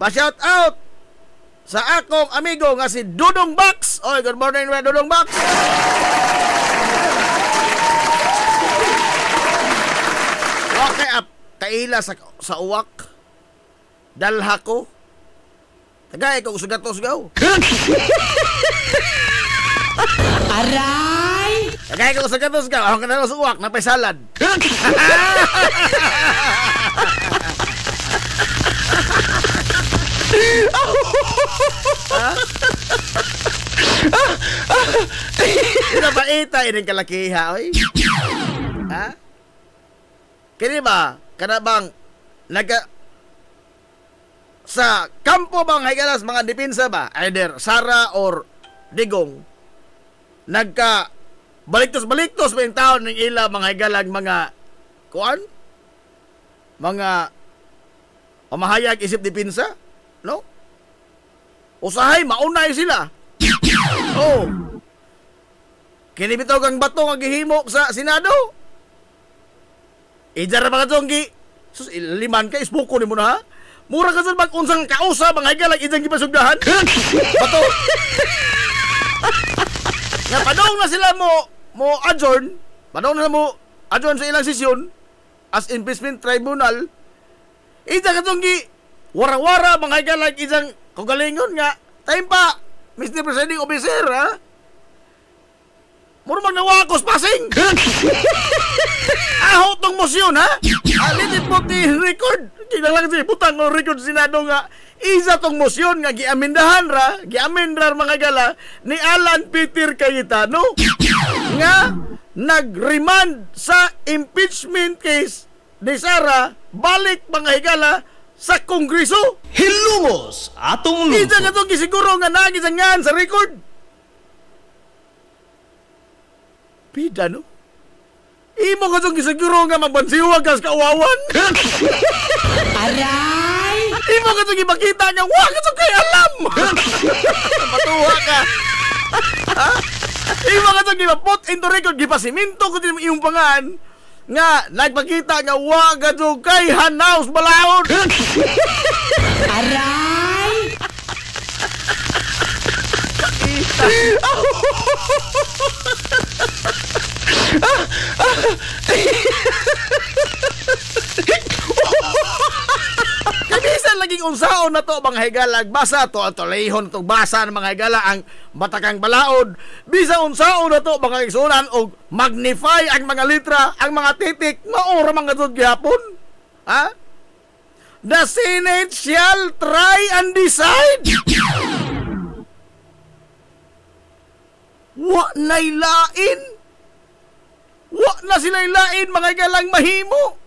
Pa-shout out sa akong amigo nga si Dudong Box. Oy, good morning red Dudong Box. Okay up, kaila sa uwak. Dalha ko. Tagay ko sugatos gaw. Aray! Tagay ko sugatos gaw. Ako na sa uwak, napay salad. Ito ba ita ining kalakiha, oy? Ha? Kini ba? Kana bang sa kampo bang higalas mga depensa ba? Either Sara or Digong. Baliktos-baliktos ba yung taon ng ila mga higalag mga kuan? Mga pamahayag isip depensa? No? Usahay, maunay sila. Oh. Kinibitaw kang bato nga gihimo sa Senado. Ijara mga tonggi. Sus, liman ka, isbuko ni mo na ha? Mura ka sa mag-unsang kausa, mga higalag, ijang gipasugdahan. Bato. Nga, padong na sila mo adjourn. Padong na mo adjourn sa ilang sesyon as impeachment tribunal. Ijang ka tonggi. Wara-wara, mga higalag, ijang kagalingon nga. Time pa, Mr. Presiding Officer, ha? Mura magnawakos, passing! Aho tong motion, ha? Alitin po ti record. Kinalang si putang ng record Senado nga. Isa tong motion nga giamendar mga gala ni Alan Peter Cayetano nga nag-remand sa impeachment case ni Sara balik mga higala sa Kongreso. Hilumos atong lungsod. Isa ka itong gisiguro nga nagisangan sa record. Pida, no? Imo ka itong gisiguro nga magbansiwag ka sa kawawan. Aray! Imo ka itong ipakita nga wag itong kay alam. Matuwa ka. Ha? Imo ka itong ipaput into record. Gipasiminto ko din iyong pangan nga nagpakita nga wag ato kay hanaus balaod. Aray! Kabisan laging unsaon na to mga higalag basa to at lehon to basa ng mga higala ang batakang balaod. Bisa unsaon na to mga igsunan og magnify ang mga litra, ang mga titik, maura mga to gihapon. Ha? The Senate shall try and decide. Wa na'y lain. Wa na sila'y lain mga higalang mahimo.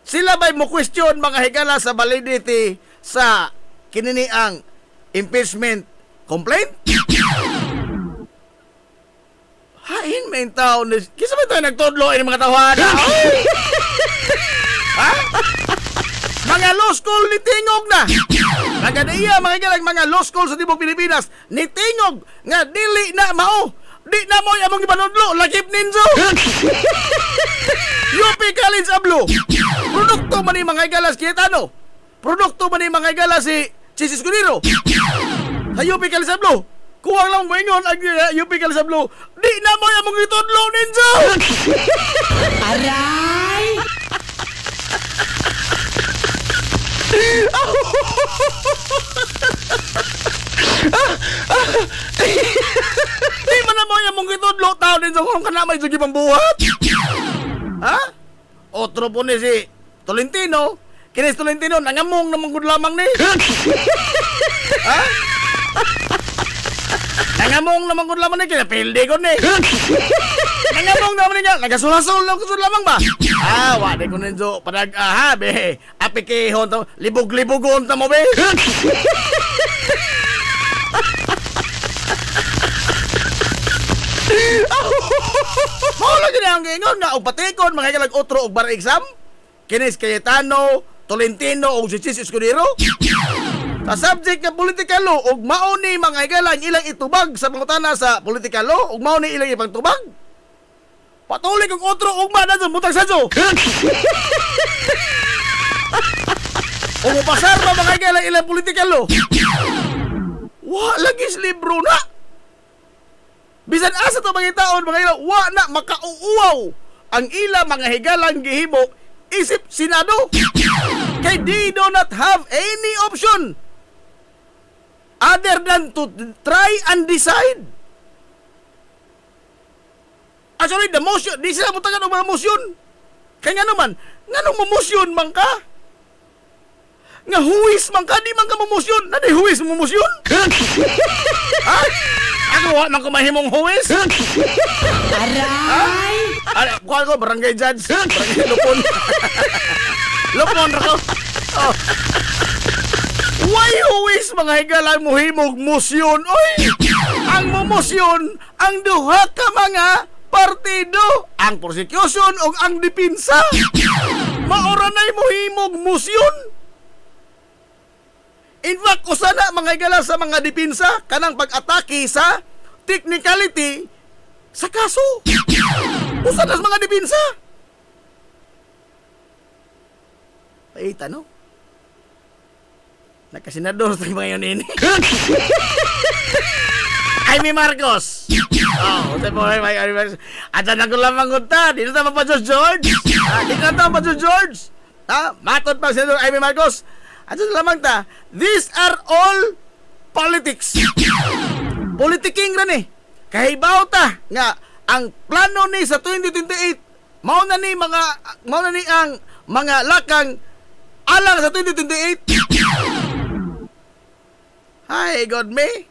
Sila ba'y mo question mga higala sa validity sa kininiang impeachment complaint? Hain may tao na... Kisa ba ito nagtodlo ng mga tawada? Ha? Mga law school ni Tingog na. Nagadaiya mga higalang mga law school sa Tibok Pilipinas ni Tingog nga dili na mao. Di na mo among ipanudlo. Lakip ninjo. UP College Ablo. Produkto man ni mga higalas Cayetano. produkto man ni mga igala si Chis Escudero. Sa UP Calisablo. Kuwang lang maingon ang UP Calisablo. Di na mo yung mong itudlo ninja. Aray! Di man na mo yung mong itudlo tao ninja kung kanamay sugi pang buhat. Ha? Otro po ni si Tolentino. Kinis Tolentino, nangamong naman gud lamang ni. Ha? Nangamong naman gud lamang ni, kinapildi ko ni. Nangamong naman niya, nagasulasol lang kusod lamang ba? Wadi ko ninyo, padag, be, apikihon to, libog-libogon ta mo, be. Maulang gini ang gingon nga, upatikon, mga kalag otro og bar exam. Kinis Cayetano, Tolentino, og si Chis Escudero. Sa subject nga political law, og mauni mga igalang ilang itubag sa pangutana sa political law, og mauni ilang ibang tubag. Patuloy kong otro og manan sa butang sadyo. O mapasar ba mga igalang ilang political law? Lagi libro na. Bisan asa to mga taon, mga igalang, na makauuwaw ang ilang mga higalang gihimo isip Senado. Kay they do not have any option other than to try and decide. Actually, the motion, di sila mutangan ng mga motion. Kaya nga naman, nga nung mamosyon man ka? Nga huwis man ka, di man ka mamosyon. Na di huwis mamosyon? Ha? Ako, man ko mahimong huwis? Aray! Kuha ko, barangay judge. Barangay Lupon. Lupon ako. Oh. Why huwis mga higalang muhimog musyon? Oy! Ang mumosyon, ang duha ka mga partido, ang prosecution o ang dipinsa. Maura na'y muhimog musyon. In fact, usana mga higala sa mga dipinsa kanang pag-atake sa technicality sa kaso. Usana sa mga dipinsa. Ay, tanong. Nagkasenador sa mga yun ini. Amy Marcos. Usay po ay Amy Marcos. At na ko lamang unta. Dito na pa George. Dito na pa George. Matod pa Senador Amy Marcos. At lamang ta. These are all politics. Politiking rin eh. Kahibaw ta nga ang plano ni sa 2028 mao na ni ang mga lakang alang sa 2028. Hi, God me.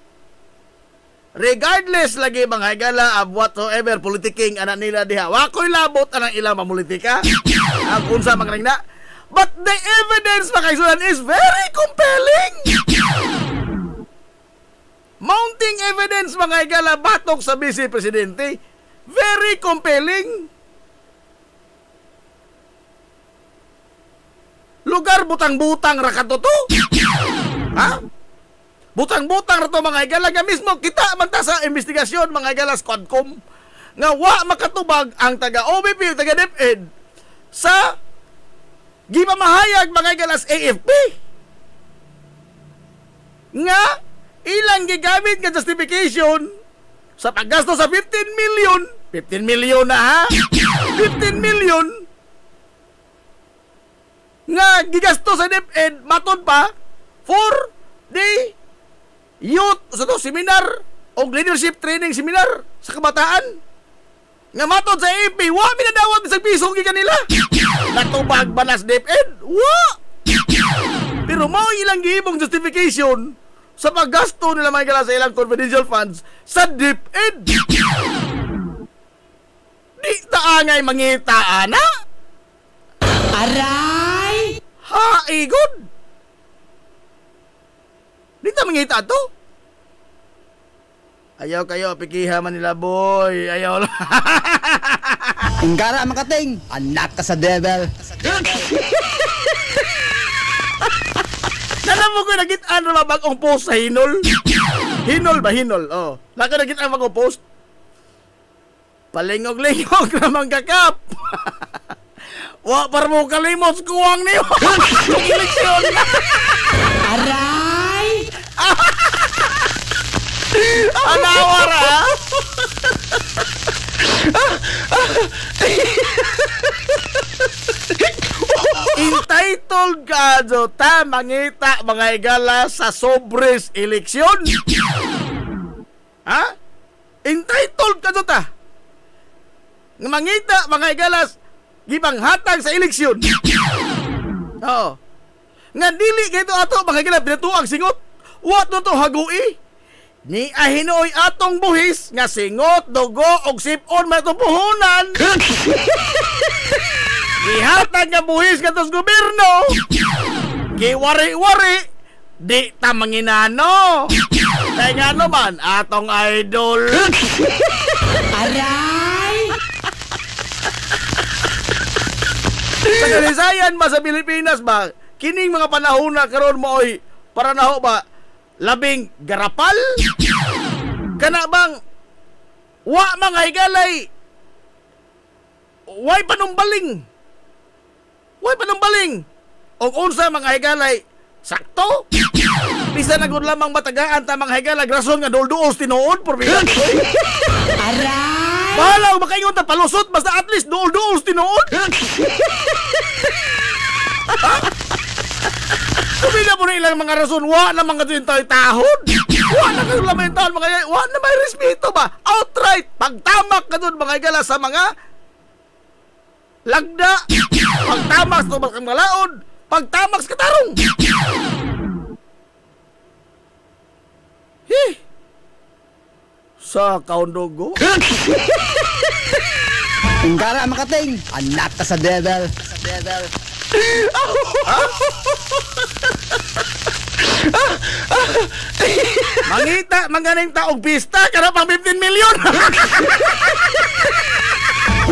Regardless lagi mga higala of whatsoever politiking anak nila diha. Wakoy labot anang ilang mamulitika. Ang unsa mga na. But the evidence makaisulan is very compelling. Mounting evidence mga higala batok sa Vice Presidente. Very compelling. Lugar butang-butang rakato to. Ha? Butang-butang rato mga higala nga mismo kita man ta sa investigasyon mga higala Squadcom nga wa makatubag ang taga OBP taga DepEd sa gipamahayag mga higala AFP nga ilang gigamit nga justification sa paggasto sa 15 million na ha 15 million nga gigasto sa DepEd matod pa for the youth sa to seminar o leadership training seminar sa kabataan nga matod sa AP wa minadawat sa piso gikan nila natubag balas DepEd wa pero mao ilang gihimong justification sa paggasto nila mga sa ilang confidential funds sa DepEd di taangay mangita ana Aray! ha igod di ta mangita to. Ayaw kayo, pikiha man nila boy. Ayaw lang. Ingara makating, anak ka sa devil. Alam mo ko nagitaan na bagong post sa Hinol. Hinol ba? Hinol. Oh. Laka nagitaan bagong post. Palingog-lingog naman kakap. Wa par mo kalimot kuwang niyo. Eleksyon. Aray! Anawar ha? Entitled ka ta mangita mga higala sa sobres eleksyon. Ha? Entitled ka ta nga mangita mga higalas gipanghatag sa eleksyon. Oo. Nga dili kay ato mga higala pinatuang singot. What no to hagui? Ni ahinoy atong buhis nga singot, dugo og sipon matupuhunan. Ihatag nga buhis katos gobyerno. Giwari-wari di ta manginano. Kaya nga naman atong idol. Aray! Sa kalisayan ba sa Pilipinas ba, kining mga panahon na karon mo oy para naho ba labing garapal? Kana bang wa mga higalay way panumbaling? Way panumbaling? O unsa mga higalay sakto? Bisa na gud lamang matagaan ta mga higalay rason nga dul-duos tinuod porbida. Aray! Bahala makaingon ta palusot basta at least dul-duos tinuod. Kumila po na ilang mga rason, wa na mga dito yung tahod. Wa na kayo lamental, mga wa na may respeto ba? Outright, pagtamak ka dun mga igala sa mga lagda, pagtamak sa mga malaod, pagtamak sa katarong. Sa kaundogo. Ingkara makating, anak ka sa devil. Mangita, maganing taog pista, kana pang 15 million.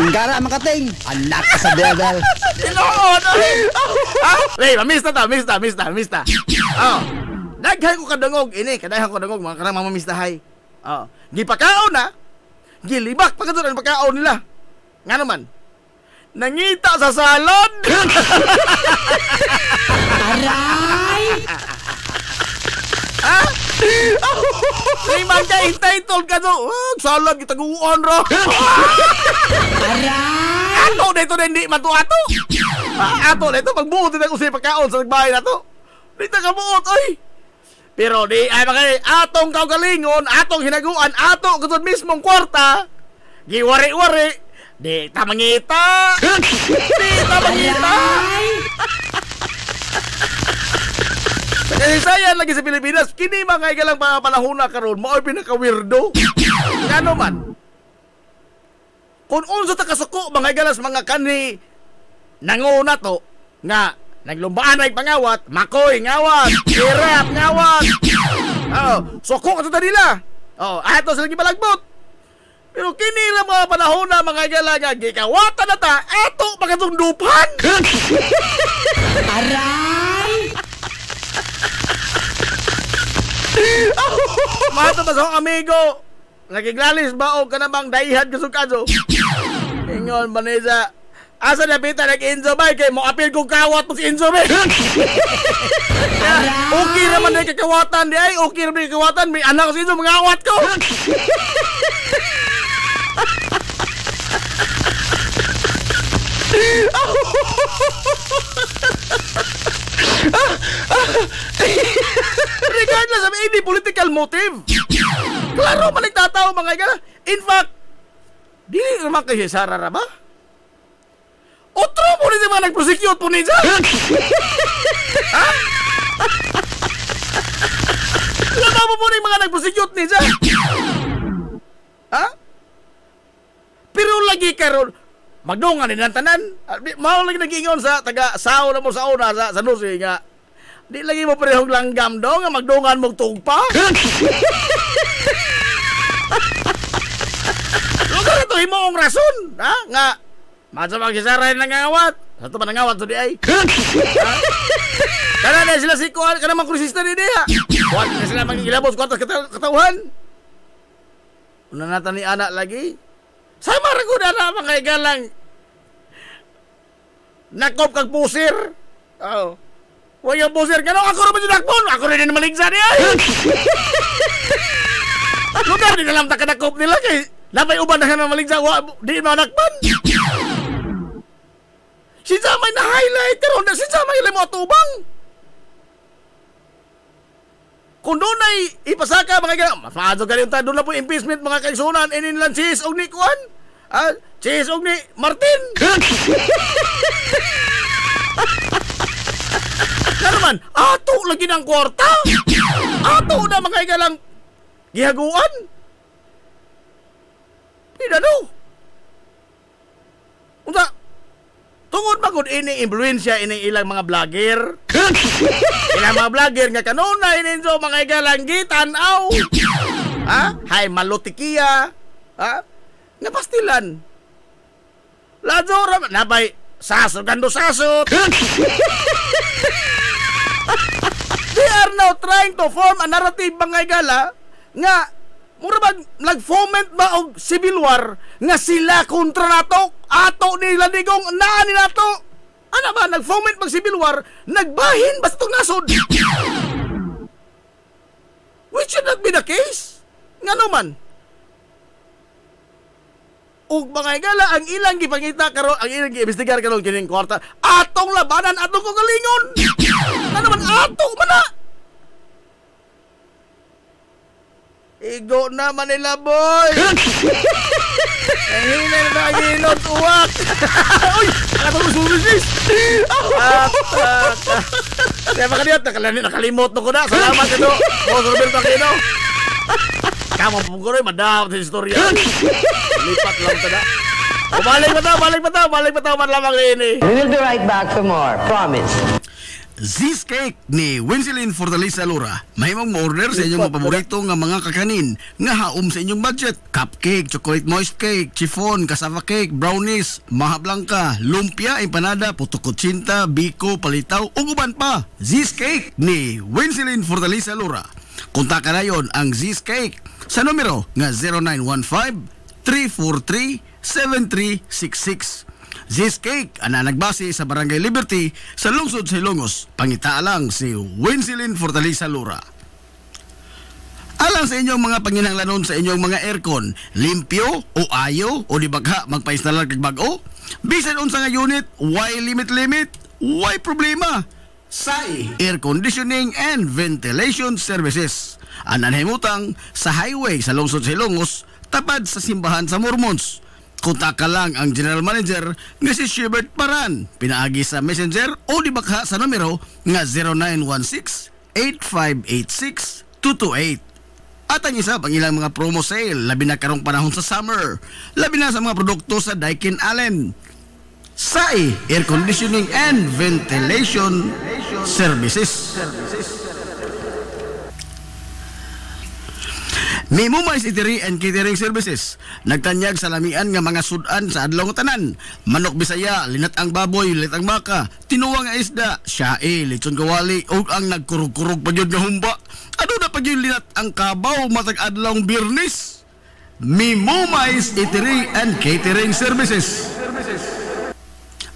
Ingkara makating, anak ka sa devil. Tinood. Hey, mista. Oh. Daghay ko kadungog ini, kadaghan ko kadungog mga kanang mamamistahay. Oh. Gipakaon na. Gilibak pa kadto ang pagkaon nila. Nga naman. Nangita sa salad. Aray! Ha? Limang ka entitled ka to. Salad gitaguan ra. Aray! Ato dito na hindi man to ato. Ato dito magbuot na usay pagkaon sa nagbahay na to. Dito ka buot oy. Pero di ay mga atong kaugalingon, atong hinaguan, ato katong mismong kwarta. Giwari-wari. Di ta mangita. Di ta mangita. Sa kalisayan lagi sa Pilipinas, kini mga igalang panahuna karon mo ay pinaka-weirdo. Ngano man? Kung unsa ta kasuko mga igalas mga kani nanguna to nga naglumbaan ay pangawat, makoy ngawat, hirap ngawat. Oh, suko ka ta nila. Oh, ato sila gibalagbot. Pero kini ra mga panahon na mga igala nga gikawatan na ta, ato pagkatundupan. Aray! Mato ba sa amigo? Nagiglalis ba o ka namang daihad kasukado? Ingon, Vanessa. Asa na pita nag-Enzo ba? Kaya mo apil kong kawat mo si Enzo ba? Okay naman na kakawatan di ay. Okay naman na kakawatan. May anak ko si Enzo, mga awat ko. Regardless of any political motive. Klaro man nagtataw mga igala. In fact, di naman kayo sarara ba? Otro po rin mga nag-prosecute po niya. Ha? Lama po rin mga nag-prosecute niya. Ha? Pero lagi karon magdungan din ang tanan. Mao lagi nag-ingon sa taga-sao na mo sa una sa Nusi nga. Di lagi mo parehong langgam daw nga magdungan mong tugpa. Lugar ito himoong rason. Ha? Nga masa magsisaray ng ngawat. Satu pa nangawat so di ay. Kana na sila si Kuan, kana mang krusista ni dia. Kuan na sila mangilabos kuantas katauhan. Una nata ni anak lagi. Sama ra gud ana mga igalang. nakop kag pusir. Oh. Huwag yung pusir. Gano'n ako naman yung nakpon. Ako rin yung maligsa niya. Lugar, di na lang takanakop nila kay napay uban na ka na maligsa. Di manakpan. Si Zamay na highlight. Pero si Zamay lang mo atubang. Kung doon ay ipasaka mga gano'n. Mas maadso ka rin tayo. Doon na po impeachment mga kaisunan. Ininlan Chis o ni Kuan. Chis o ni Martin. Ano man, ato lagi ng kwarta. Ato na mga igalang gihaguan. Pinano? Unta, tungod magod ini influensya ini ilang mga vlogger. Ilang mga vlogger nga kanunay ninyo mga igalang gitanaw. Hay malutikiya. Nga pastilan. Ladzora, nabay, sasot, gando sasot. They are now trying to form a narrative mga igala nga mura ba nag-foment ba og civil war nga sila kontra nato ato nila digong naan ni nato. Ano ba nag-foment mag civil war nagbahin basta itong nasod. Which should not be the case. Nga naman ug mga igala ang ilang gipangita karon ang ilang giimbestigar karon kining kwarta atong labanan atong kagalingon. Ano naman ato man na. Igo na Manila boy. Hinay na ginot uwak. Uy, ato mo sumisis. Kaya makadiyat nakalimot ko na. Salamat ito. Boss Roberto Aquino. Kamu pungkuroy madawat sa istorya. Lipat lang tada. Balik pa tayo man lamang ini. We will be right back for more. Promise. Z's Cake ni Winsilin Fortaleza Lura. Mahimong ma-order sa inyong mga paborito nga mga kakanin nga haom sa inyong budget. Cupcake, chocolate moist cake, chiffon, cassava cake, brownies, maha blanca, lumpia, empanada, puto kutsinta, biko, palitaw, ug uban pa. Z's Cake ni Winsilin Fortaleza Lura. Kontak na yon ang Z's Cake sa numero nga 0915-343-7366. Z's Cake ana nagbase sa Barangay Liberty sa lungsod sa Ilongos. Pangitaa lang si Winsilin Fortaleza Lura. Alang sa inyong mga panginahanglanon sa inyong mga aircon, limpyo o ayo o di bagha magpa-installer kag bag-o, bisan unsa nga unit, why limit, why problema? SAI Air Conditioning and Ventilation Services. Anan himutang sa highway sa lungsod sa Ilongos, tapad sa simbahan sa Mormons. Kontak lang ang General Manager nga si Shubert Paran. Pinaagi sa Messenger o di bakha sa numero nga 0916-8586-228. At ang isa pang ilang mga promo sale, labi na karong panahon sa summer, labi na sa mga produkto sa Daikin Allen. SAI Air Conditioning and Ventilation Services. Mimumay Eatery and Catering Services. Nagtanyag sa lamian nga mga sudan sa adlaw nga tanan. Manok Bisaya, linat ang baboy, linat ang baka, tinuwa nga isda, syae, lechon kawali, ug ang nagkurug-kurug pa jud nga humba. Ano na pa jud linat ang kabaw matag adlaw Biyernes? Mimumay Eatery and Catering Services.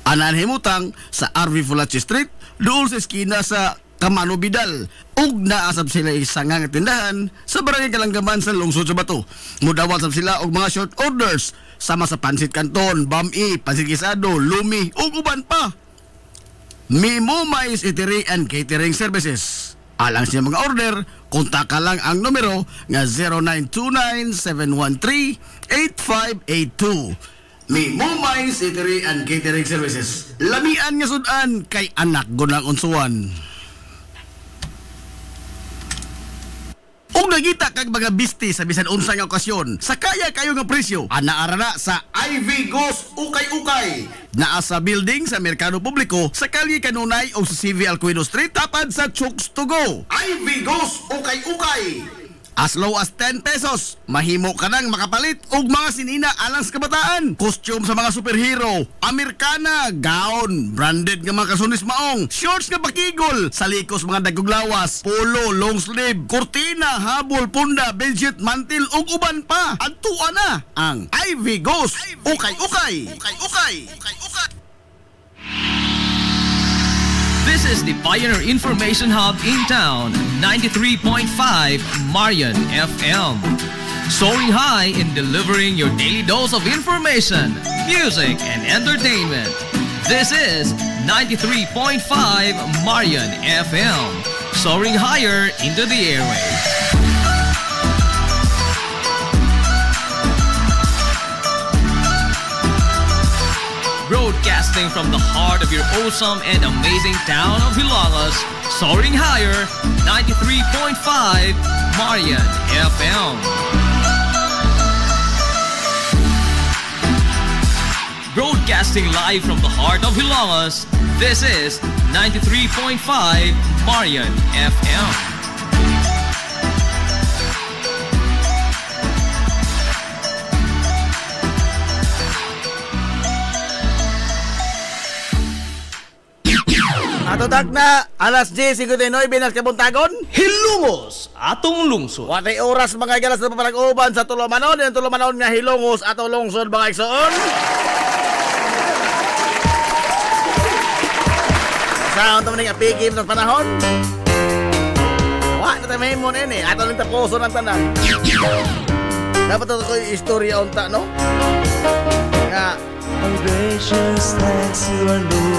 Anan himutang sa RV Fulachi Street, doon sa eskina sa Kamano Bidal, ug naasab sila isang nga tindahan sa Barangay Kalanggaman sa lungsod sa Bato. Mudawat sab sila og mga short orders sama sa pansit canton, bami, pansit gisado, lumi ug uban pa. Mimumay Eatery and Catering Services. Alang sa mga order, kontak ka lang ang numero nga 0929-713-8582. Mimumay Eatery and Catering Services. Lamian nga sudan kay anak gunang unsuan. Kung nagita kag mga bisti sa bisan unsa nga okasyon, sa kaya kayo nga presyo, anaara na sa Ivy Ghost Ukay-Ukay. Naa sa building sa Merkado Publiko, sa Kalye Kanunay o sa CV Alcuino Street, tapad sa Chooks to Go. Ivy Ghost Ukay-Ukay. As low as 10 pesos, mahimo ka nang makapalit og mga sinina alang sa kabataan. Costume sa mga superhero, Amerikana, gown, branded nga mga kasunis maong, shorts nga bakigol, salikos mga dagog lawas, polo, long sleeve, kurtina, habol, punda, bedsheet, mantil ug uban pa. Adtuan na ang Ivy Ghost Ukay-Ukay. Ukay-Ukay. Ukay-Ukay. This is the Pioneer Information Hub in town, 93.5 Marian FM. Soaring high in delivering your daily dose of information, music, and entertainment. This is 93.5 Marian FM. Soaring higher into the airwaves. Broadcasting from the heart of your awesome and amazing town of Hilangas, soaring higher, 93.5 Marian FM. Broadcasting live from the heart of Hilangas, this is 93.5 Marian FM. Atotak na alas 10:59 binas kabuntagon. Hilungos atong lungsod. Watay oras mga galas na papanag-uban sa Tulumanon. Yung Tulumanon nga hilungos atong lungsod mga igsoon. Saan ito maning apigim ng panahon? Wala na tayo mahimon eh. Ato lang tapuso ng tanan. Dapat ito ko yung istorya unta, no? Nga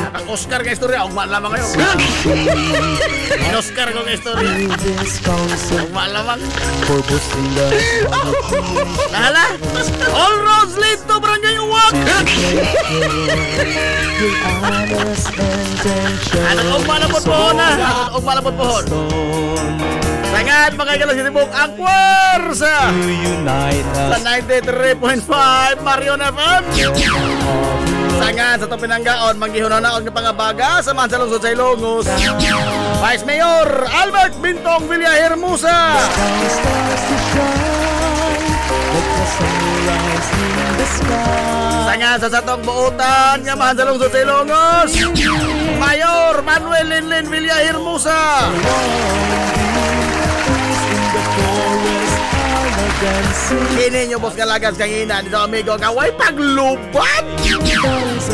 ang Oscar ka istorya, ugma lamang ngayon. Oscar ko ka istorya, ugma lamang. Nahala? All roads lead to Barangay Uwak. Anong ugma na po pohon na? Anong ugma na po pohon? Sangat makagalas sinibok ang kwarsa sa 93.5 Marion FM. Sangat sa itong pinanggaon, maghihunaon ng pangabaga sa mga lungsod sa Ilongos. Vice Mayor Albert Bintong Villahermosa. Sangat sa itong buutan ng mga lungsod sa Ilongos, Mayor Manuel Linlin Villahermosa. Kini nyo boss kalagas kangina dito amigo kaway paglubat.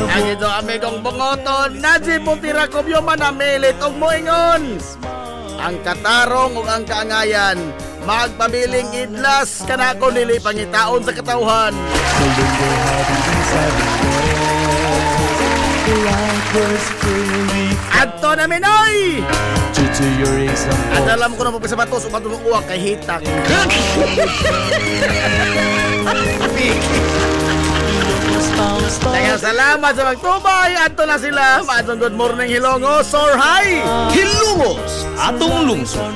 Ang ito amigong bungoton na si Putira Kubyo manamilit og moingon. Ang katarong ug ang kaangayan magpabiling idlas kanako nili pangitaon sa katawhan. Adto na minoy. At alam ko na magpasabatos o matulunguwak kay hitak. Kaya salamat sa magtubay. Adto na sila. Maadong good morning Hilongos. Soar high. Hilungos atong lungsod.